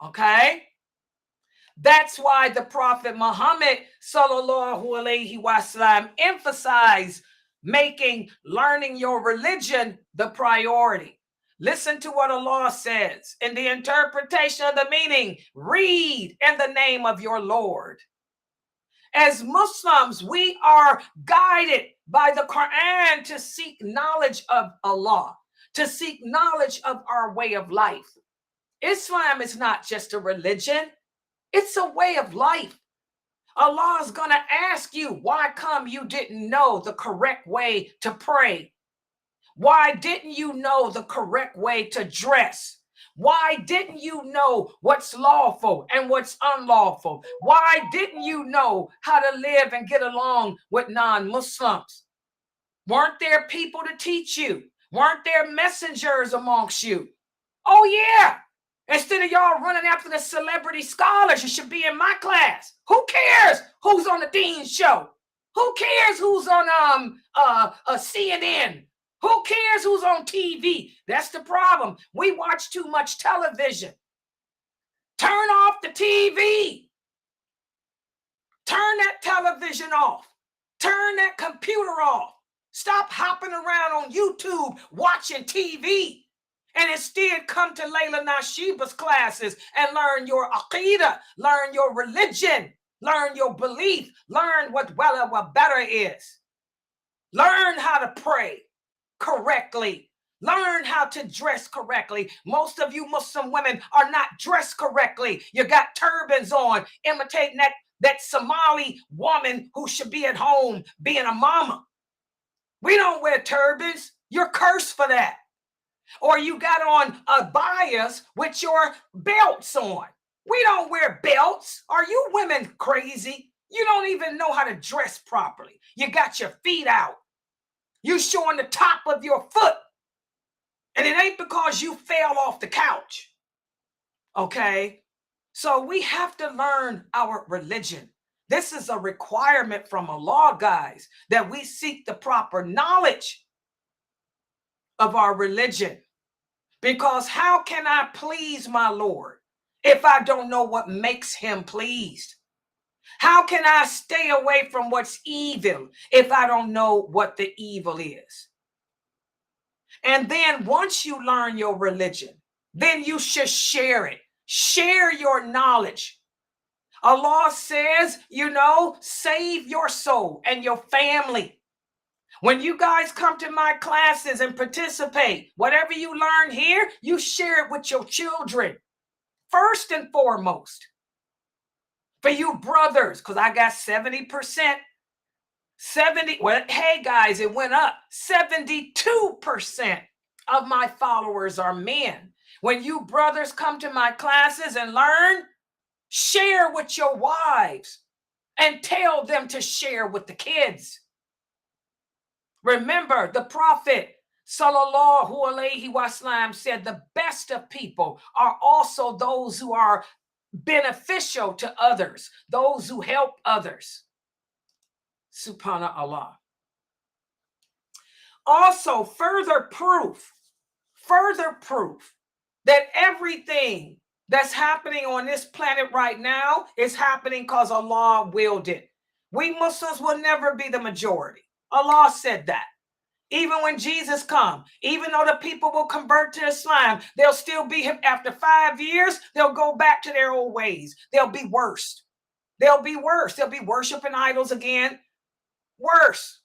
Okay? That's why the Prophet Muhammad sallallahu alaihi wasallam emphasized making learning your religion the priority. Listen to what Allah says in the interpretation of the meaning. Read in the name of your Lord. As Muslims, we are guided by the Quran to seek knowledge of Allah, to seek knowledge of our way of life. Islam is not just a religion. It's a way of life. Allah is going to ask you, why come you didn't know the correct way to pray? Why didn't you know the correct way to dress? Why didn't you know what's lawful and what's unlawful? Why didn't you know how to live and get along with non-Muslims? Weren't there people to teach you? Weren't there messengers amongst you? Oh, yeah. Instead of y'all running after the celebrity scholars, you should be in my class. Who cares who's on the Dean's show? Who cares who's on CNN? Who cares who's on TV? That's the problem. We watch too much television. Turn off the TV. Turn that television off. Turn that computer off. Stop hopping around on YouTube watching TV. And instead come to lailanasheeba's classes and learn your aqidah, learn your religion, learn your belief, learn what wal Bara is. Learn how to pray correctly. Learn how to dress correctly. Most of you Muslim women are not dressed correctly. You got turbans on, imitating that Somali woman who should be at home being a mama. We don't wear turbans. You're cursed for that. Or you got on a bias with your belts on. We don't wear belts. Are you women crazy? You don't even know how to dress properly. You got your feet out. You showing the top of your foot. And it ain't because you fell off the couch. Okay? So we have to learn our religion. This is a requirement from Allah, guys, that we seek the proper knowledge of our religion. Because how can I please my Lord if I don't know what makes him pleased? How can I stay away from what's evil if I don't know what the evil is? And then once you learn your religion, then you should share it. Share your knowledge. Allah says, save your soul and your family. When you guys come to my classes and participate, whatever you learn here, you share it with your children. First and foremost. For you brothers, because I got 70%. Hey guys, it went up. 72% of my followers are men. When you brothers come to my classes and learn, share with your wives and tell them to share with the kids. Remember, the Prophet sallallahu alaihi wasallam said the best of people are also those who are beneficial to others, those who help others. Subhanallah. Also, further proof that everything that's happening on this planet right now is happening because Allah willed it. We Muslims will never be the majority. Allah said that. Even when Jesus comes, even though the people will convert to Islam, they'll still be him. After 5 years, they'll go back to their old ways. They'll be worse. They'll be worse. They'll be worshiping idols again. Worse.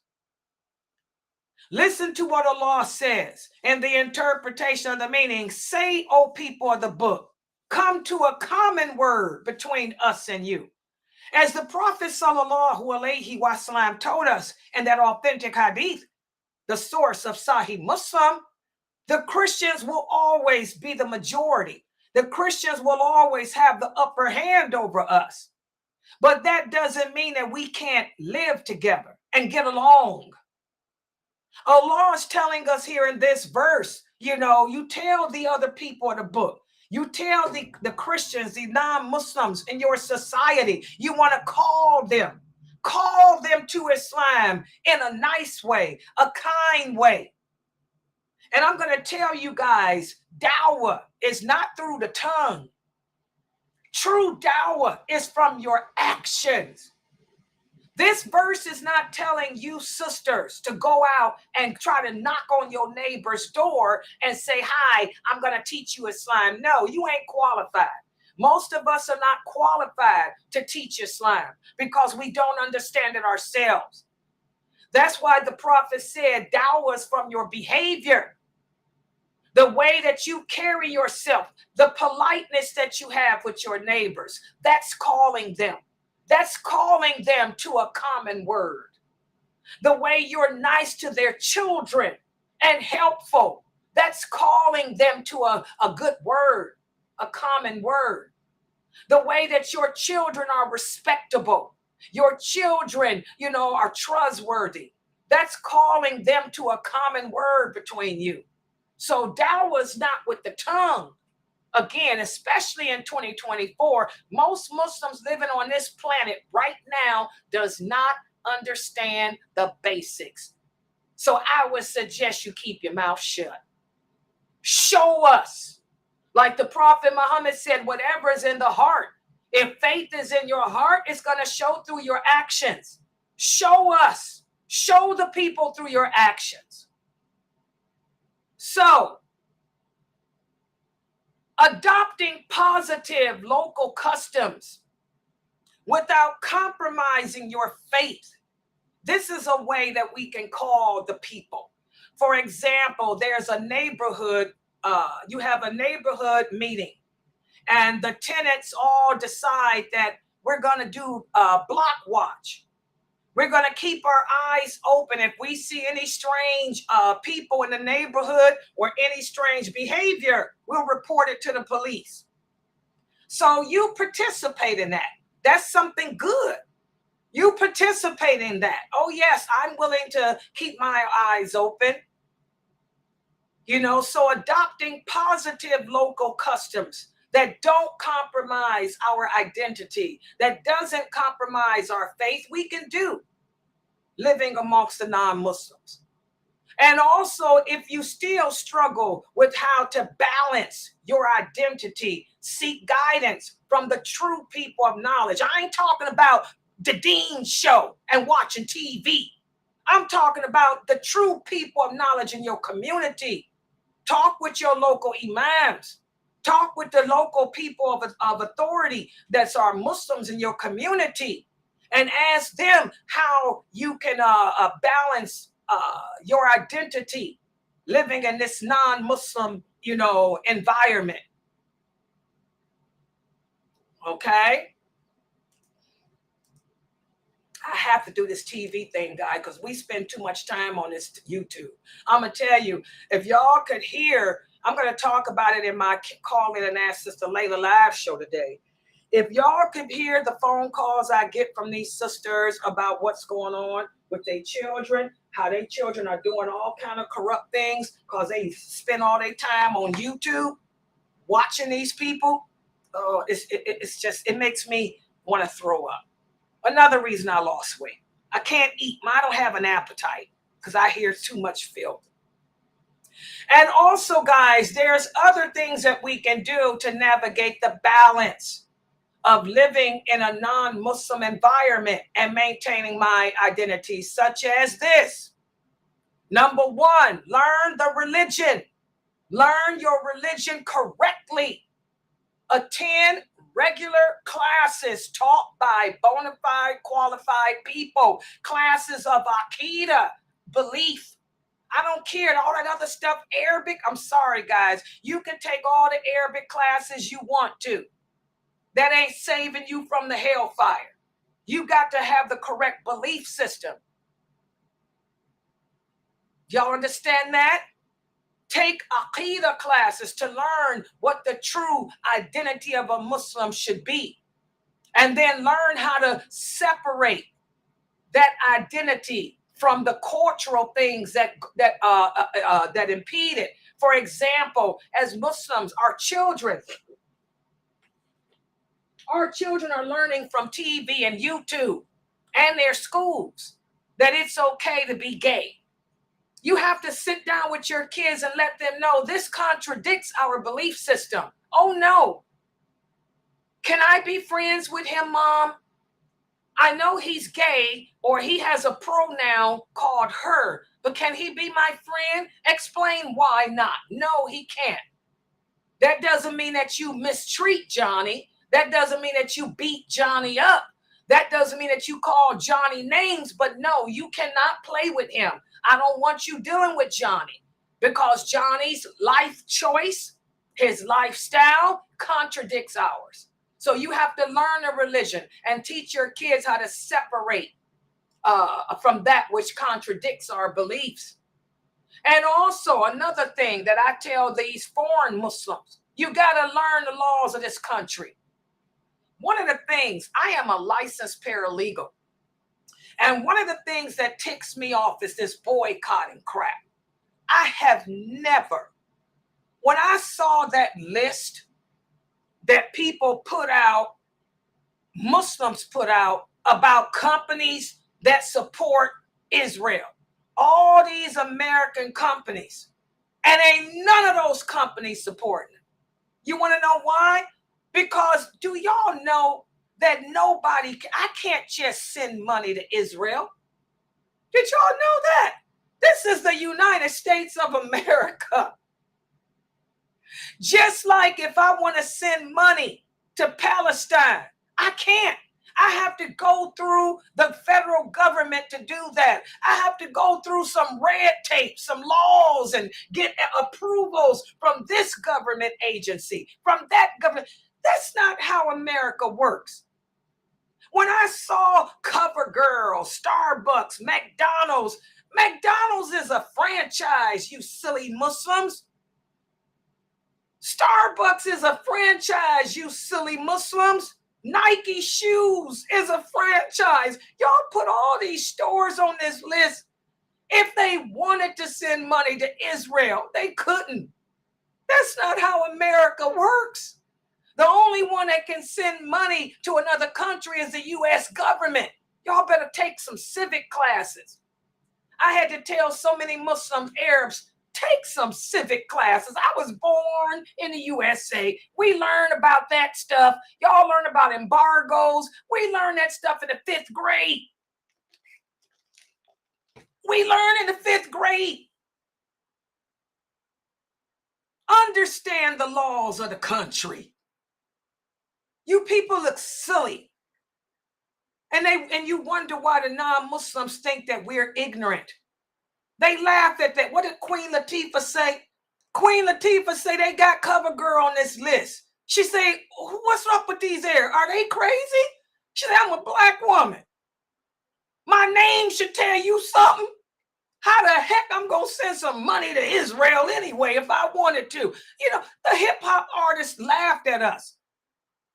Listen to what Allah says in the interpretation of the meaning. Say, O people of the book, come to a common word between us and you. As the Prophet sallallahu alaihi wasallam told us in that authentic hadith, the source of Sahih Muslim, the Christians will always be the majority. The Christians will always have the upper hand over us. But that doesn't mean that we can't live together and get along. Allah is telling us here in this verse, you tell the other people of the book, You tell the Christians, the non-Muslims in your society, you want to call them to Islam in a nice way, a kind way. And I'm going to tell you guys, dawah is not through the tongue. True dawah is from your actions. This verse is not telling you sisters to go out and try to knock on your neighbor's door and say, hi, I'm going to teach you Islam. No, you ain't qualified. Most of us are not qualified to teach Islam because we don't understand it ourselves. That's why the prophet said, dawah is from your behavior. The way that you carry yourself, the politeness that you have with your neighbors, that's calling them. That's calling them to a common word. The way you're nice to their children and helpful, that's calling them to a good word, a common word. The way that your children are respectable, your children, are trustworthy, that's calling them to a common word between you. So dawah is not with the tongue. Again, especially in 2024, most Muslims living on this planet right now does not understand the basics. So I would suggest you keep your mouth shut. Show us. Like the Prophet Muhammad said, whatever is in the heart, if faith is in your heart, it's going to show through your actions. Show us. Show the people through your actions. So, adopting positive local customs without compromising your faith. This is a way that we can call the people. For example, there's a neighborhood, you have a neighborhood meeting, and the tenants all decide that we're going to do a block watch. We're going to keep our eyes open. If we see any strange people in the neighborhood or any strange behavior, we'll report it to the police. So you participate in that. That's something good. You participate in that. Oh, yes, I'm willing to keep my eyes open. So adopting positive local customs that don't compromise our identity, that doesn't compromise our faith, we can do living amongst the non-Muslims. And also, if you still struggle with how to balance your identity, seek guidance from the true people of knowledge. I ain't talking about the Dean show and watching TV. I'm talking about the true people of knowledge in your community. Talk with your local imams. Talk with the local people of authority that are Muslims in your community, and ask them how you can balance your identity living in this non-Muslim, environment. Okay? I have to do this TV thing, guys, because we spend too much time on this YouTube. I'm going to tell you, if y'all could hear, I'm going to talk about it in my Call In and Ask Sister Layla live show today. If y'all could hear the phone calls I get from these sisters about what's going on with their children, how their children are doing all kind of corrupt things because they spend all their time on YouTube watching these people, it makes me want to throw up. Another reason I lost weight. I can't eat. I don't have an appetite because I hear too much filth. And also, guys, there's other things that we can do to navigate the balance of living in a non-Muslim environment and maintaining my identity, such as this. Number one, learn the religion. Learn your religion correctly. Attend regular classes taught by bona fide, qualified people. Classes of Aqidah, belief. I don't care, all that other stuff, Arabic. I'm sorry, guys. You can take all the Arabic classes you want to. That ain't saving you from the hellfire. You got to have the correct belief system. Y'all understand that? Take Aqidah classes to learn what the true identity of a Muslim should be. And then learn how to separate that identity from the cultural things that impede it, For example, as Muslims, our children are learning from TV and YouTube and their schools that it's okay to be gay. You have to sit down with your kids and let them know this contradicts our belief system. Oh no. Can I be friends with him, Mom? I know he's gay or he has a pronoun called her, but can he be my friend? Explain why not. No, he can't. That doesn't mean that you mistreat Johnny. That doesn't mean that you beat Johnny up. That doesn't mean that you call Johnny names, but no, you cannot play with him. I don't want you dealing with Johnny because Johnny's life choice, his lifestyle contradicts ours. So you have to learn a religion and teach your kids how to separate from that which contradicts our beliefs. And also another thing that I tell these foreign Muslims, you got to learn the laws of this country. One of the things, I am a licensed paralegal. And one of the things that ticks me off is this boycotting crap. I have never, when I saw that list that people put out, Muslims put out about companies that support Israel, all these American companies, and ain't none of those companies supporting it. You want to know why? Because do y'all know that I can't just send money to Israel? Did y'all know that? This is the United States of America. Just like if I want to send money to Palestine, I can't. I have to go through the federal government to do that. I have to go through some red tape, some laws, and get approvals from this government agency, from that government. That's not how America works. When I saw CoverGirl, Starbucks, McDonald's is a franchise, you silly Muslims. Starbucks is a franchise, you silly Muslims. Nike shoes is a franchise. Y'all put all these stores on this list. If they wanted to send money to Israel, they couldn't. That's not how America works. The only one that can send money to another country is the U.S. government. Y'all better take some civic classes. I had to tell so many Muslim Arabs, take some civic classes. I was born in the USA. We learn about that stuff. Y'all learn about embargoes. We learn that stuff in the 5th grade. We learn in the 5th grade. Understand the laws of the country. You people look silly. And you wonder why the non-Muslims think that we're ignorant. They laugh at that. What did Queen Latifah say? Queen Latifah say they got CoverGirl on this list. She say, what's up with these here? Are they crazy? She said, I'm a black woman. My name should tell you something. How the heck I'm going to send some money to Israel anyway if I wanted to? You know, the hip hop artists laughed at us.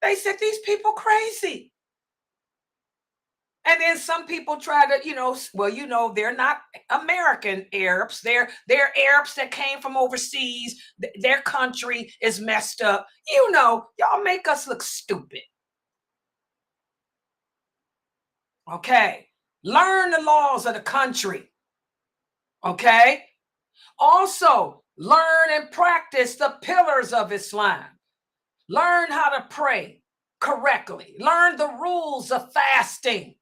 They said, these people crazy. And then some people try to, they're not American Arabs. They're Arabs that came from overseas. Their country is messed up. Y'all make us look stupid. Okay. Learn the laws of the country. Okay. Also, learn and practice the pillars of Islam. Learn how to pray correctly. Learn the rules of fasting.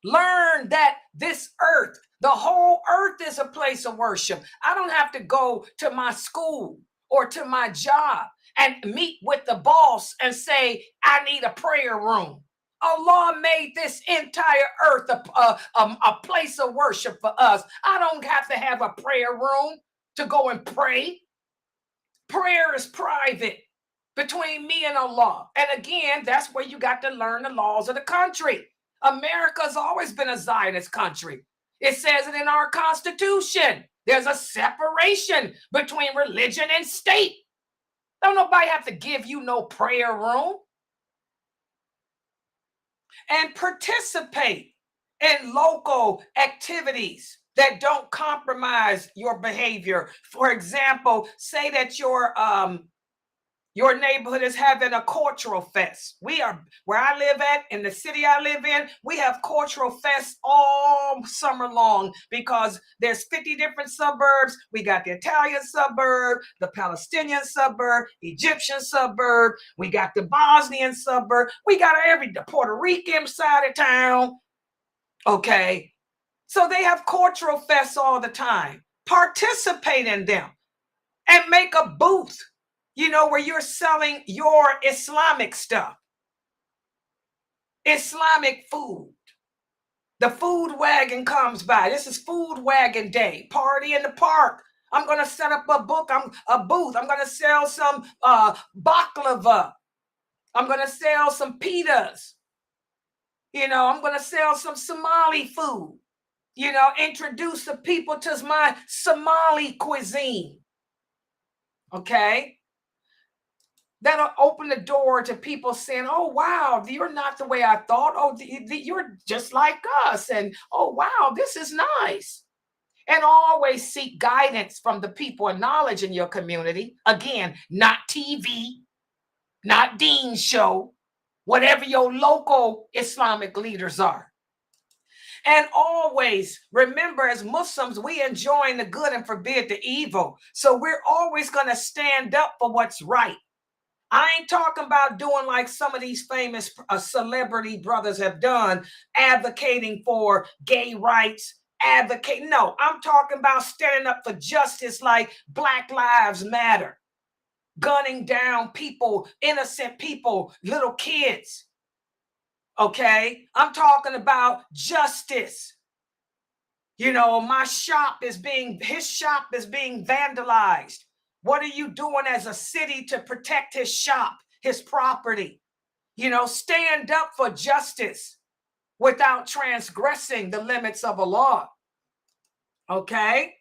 Learn that this earth, the whole earth is a place of worship. I don't have to go to my school or to my job and meet with the boss and say, I need a prayer room. Allah made this entire earth a place of worship for us. I don't have to have a prayer room to go and pray. Prayer is private between me and Allah. And again, that's where you got to learn the laws of the country. America's always been a Zionist country. It says it in our Constitution. There's a separation between religion and state. Don't nobody have to give you no prayer room. And participate in local activities that don't compromise your behavior. For example, say that your neighborhood is having a cultural fest. We are, where I live at, in the city I live in, we have cultural fests all summer long because there's 50 different suburbs. We got the Italian suburb, the Palestinian suburb, Egyptian suburb. We got the Bosnian suburb. We got the Puerto Rican side of town. Okay. So they have cultural fests all the time. Participate in them and make a booth, where you're selling your Islamic stuff, Islamic food. The food wagon comes by. This is food wagon day. Party in the park. I'm going to set up a booth. I'm going to sell some baklava. I'm going to sell some pitas. I'm going to sell some Somali food. Introduce the people to my Somali cuisine. Okay? That'll open the door to people saying, oh, wow, you're not the way I thought. Oh, you're just like us. And, oh, wow, this is nice. And always seek guidance from the people and knowledge in your community. Again, not TV, not Dean's show, whatever your local Islamic leaders are. And always remember, as Muslims, we enjoin the good and forbid the evil. So we're always going to stand up for what's right. I ain't talking about doing like some of these famous celebrity brothers have done, advocating for gay rights, No, I'm talking about standing up for justice like Black Lives Matter, gunning down people, innocent people, little kids. Okay? I'm talking about justice. His shop is being vandalized. What are you doing as a city to protect his shop, his property? Stand up for justice without transgressing the limits of a law. Okay?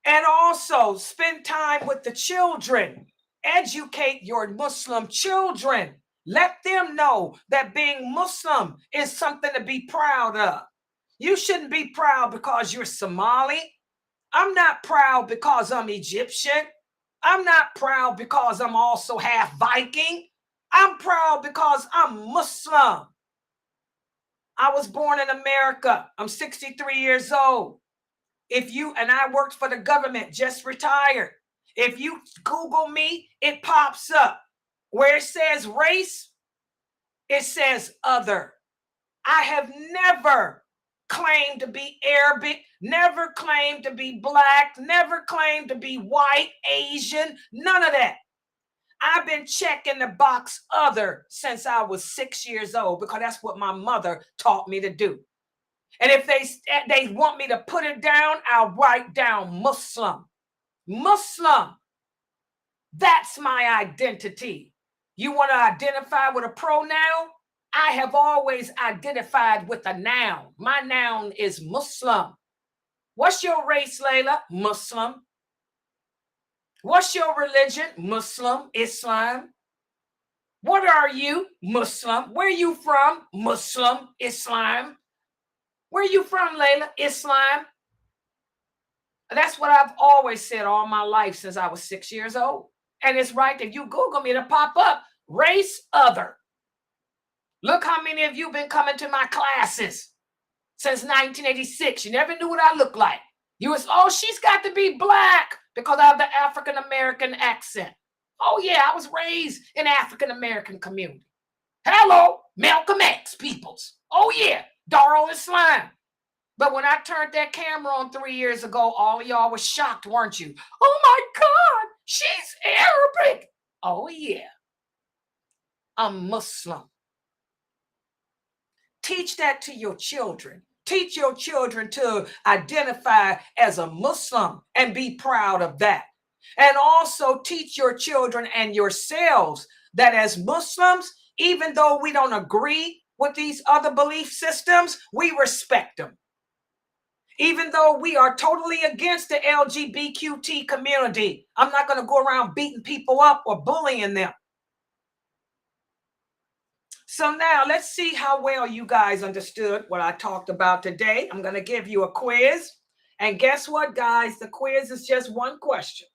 And also spend time with the children. Educate your Muslim children. Let them know that being Muslim is something to be proud of. You shouldn't be proud because you're Somali. I'm not proud because I'm Egyptian. I'm not proud because I'm also half Viking. I'm proud because I'm Muslim. I was born in America. I'm 63 years old. And I worked for the government, just retired. If you Google me, it pops up. Where it says race, it says other. I have never claimed to be Arabic, never claimed to be Black, never claimed to be white, Asian, none of that. I've been checking the box other since I was 6 years old because that's what my mother taught me to do. And if they want me to put it down, I'll write down Muslim. Muslim. That's my identity. You want to identify with a pronoun? I have always identified with a noun. My noun is Muslim. What's your race, Layla? Muslim. What's your religion? Muslim, Islam. What are you? Muslim. Where you from? Muslim, Islam. Where you from, Layla? Islam. That's what I've always said all my life since I was 6 years old. And it's right, if you Google me, it'll pop up. Race, other. Look how many of you been coming to my classes since 1986. You never knew what I looked like. You was, oh, she's got to be Black because I have the African-American accent. Oh, yeah, I was raised in African-American community. Hello, Malcolm X peoples. Oh, yeah, Darul Islam. But when I turned that camera on 3 years ago, all of y'all was shocked, weren't you? Oh, my God, she's Arabic. Oh, yeah, I'm Muslim. Teach that to your children. Teach your children to identify as a Muslim and be proud of that. And also teach your children and yourselves that as Muslims, even though we don't agree with these other belief systems, we respect them. Even though we are totally against the LGBTQ community, I'm not going to go around beating people up or bullying them. So now let's see how well you guys understood what I talked about today. I'm going to give you a quiz. And guess what, guys? The quiz is just one question.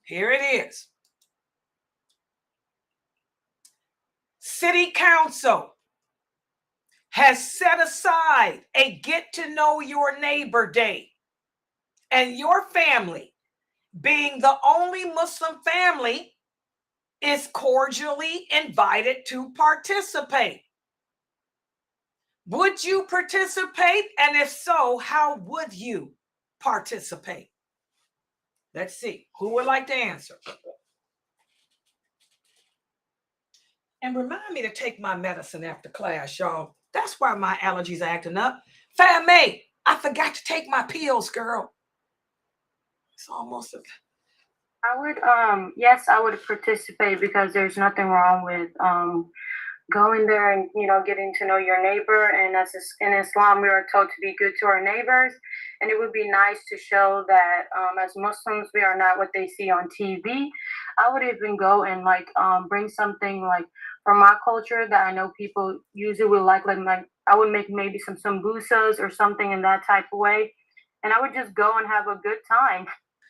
Here it is. City Council has set aside a Get to Know Your Neighbor Day. And your family, being the only Muslim family, is cordially invited to participate. Would you participate? And if so, how would you participate? Let's see. Who would like to answer? And remind me to take my medicine after class, y'all. That's why my allergies are acting up. Fam May, I forgot to take my pills, girl. It's almost I would, yes, I would participate because there's nothing wrong with going there and, getting to know your neighbor. And as in Islam, we are told to be good to our neighbors. And it would be nice to show that as Muslims, we are not what they see on TV. I would even go and bring something like from my culture that I know people usually will like I would make maybe some sambusas or something in that type of way. And I would just go and have a good time.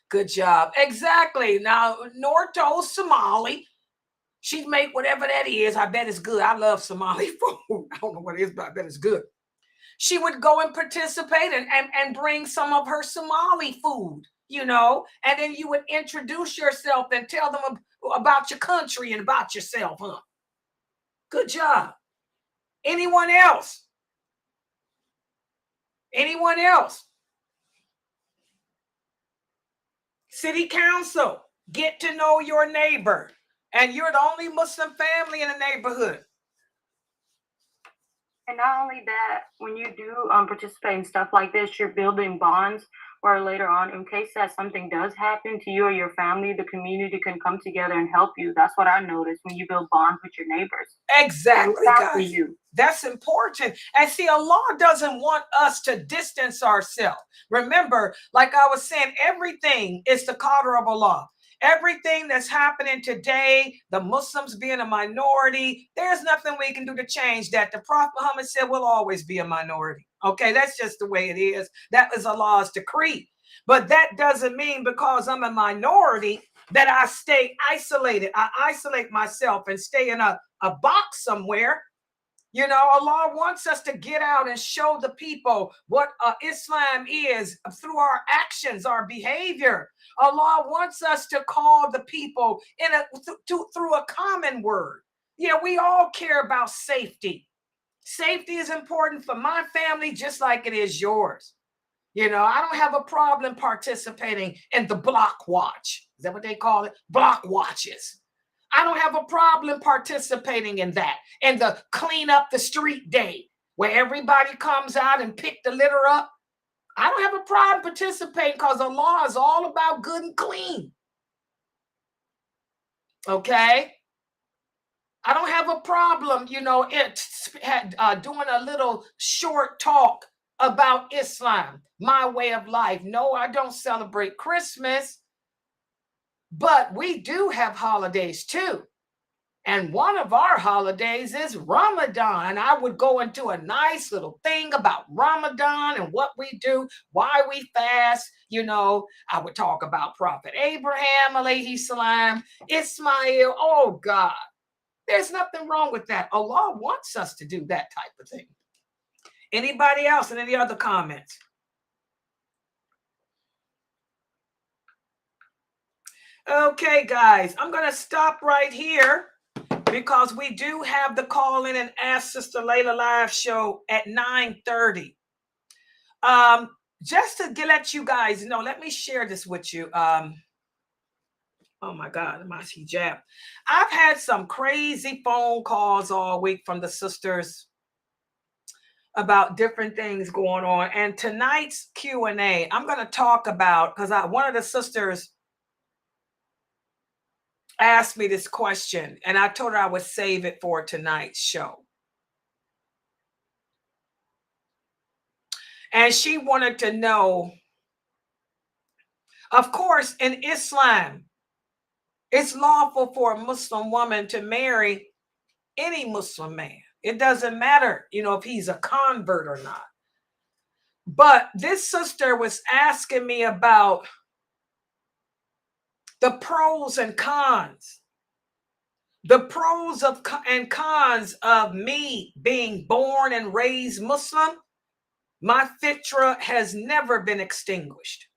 Good job. Exactly. Now, Norto Somali, she'd make whatever that is. I bet it's good. I love Somali food. I don't know what it is, but I bet it's good. She would go and participate and bring some of her Somali food, and then you would introduce yourself and tell them about your country and about yourself, huh? Good job. Anyone else? Anyone else? City Council, get to know your neighbor. And you're the only Muslim family in the neighborhood. And not only that, when you do participate in stuff like this, you're building bonds where later on, in case that something does happen to you or your family, the community can come together and help you. That's what I noticed when you build bonds with your neighbors. Exactly, guys. That's important. And see, Allah doesn't want us to distance ourselves. Remember, like I was saying, everything is the qadr of Allah. Everything that's happening today, the Muslims being a minority, there's nothing we can do to change that. The Prophet Muhammad said we'll always be a minority. Okay, that's just the way it is. That is Allah's decree. But that doesn't mean because I'm a minority that I stay isolated. I isolate myself and stay in a box somewhere. Allah wants us to get out and show the people what Islam is through our actions, our behavior. Allah wants us to call the people through a common word. We all care about safety. Safety is important for my family just like it is yours. I don't have a problem participating in the block watch. Is that what they call it? Block watches. I don't have a problem participating in that. And the clean up the street day where everybody comes out and pick the litter up. I don't have a problem participating because Allah is all about good and clean. Okay? I don't have a problem, doing a little short talk about Islam, my way of life. No, I don't celebrate Christmas. But we do have holidays too. And one of our holidays is Ramadan. And I would go into a nice little thing about Ramadan and what we do, why we fast. I would talk about Prophet Abraham, alayhi salam, Ismail. Oh, God. There's nothing wrong with that. Allah wants us to do that type of thing. Anybody else and any other comments? Okay, guys, I'm going to stop right here because we do have the call in and ask Sister Layla live show at 9:30. Just to let you guys know, let me share this with you. Oh my God, my hijab. I've had some crazy phone calls all week from the sisters about different things going on. And tonight's Q&A, I'm going to talk about, because one of the sisters asked me this question, and I told her I would save it for tonight's show. And she wanted to know, of course, in Islam, It's lawful for a Muslim woman to marry any Muslim man. It doesn't matter, if he's a convert or not. But this sister was asking me about the pros and cons. The pros and cons of me being born and raised Muslim. My fitra has never been extinguished.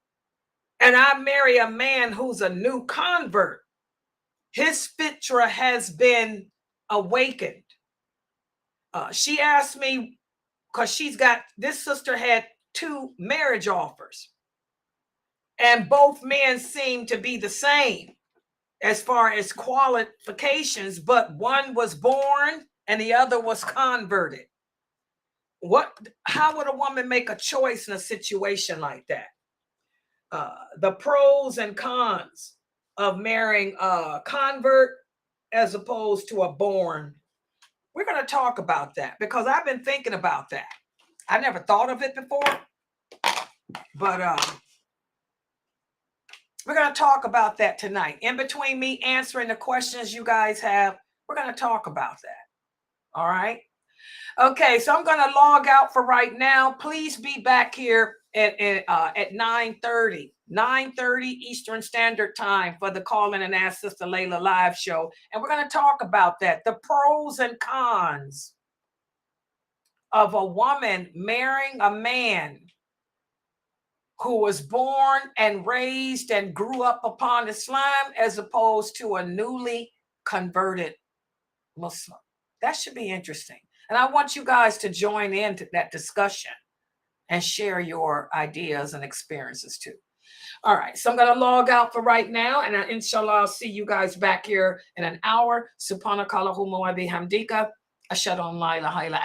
And I marry a man who's a new convert. His fitra has been awakened. She asked me, because this sister had 2 marriage offers. And both men seemed to be the same as far as qualifications, but one was born and the other was converted. How would a woman make a choice in a situation like that? The pros and cons of marrying a convert as opposed to a born. We're going to talk about that because I've been thinking about that. I never thought of it before, but we're going to talk about that tonight. In between me answering the questions you guys have, we're going to talk about that. All right. Okay, so I'm going to log out for right now. Please be back here at 9:30 Eastern Standard Time for the Call In and Ask Sister Layla live show. And we're going to talk about that, the pros and cons of a woman marrying a man who was born and raised and grew up upon Islam as opposed to a newly converted Muslim. That should be interesting. And I want you guys to join into that discussion and share your ideas and experiences too. All right, so I'm going to log out for right now, and inshallah, I'll see you guys back here in an hour. Subhanakallahumma wa bihamdika. Ashhadu an la ilaha illa anta.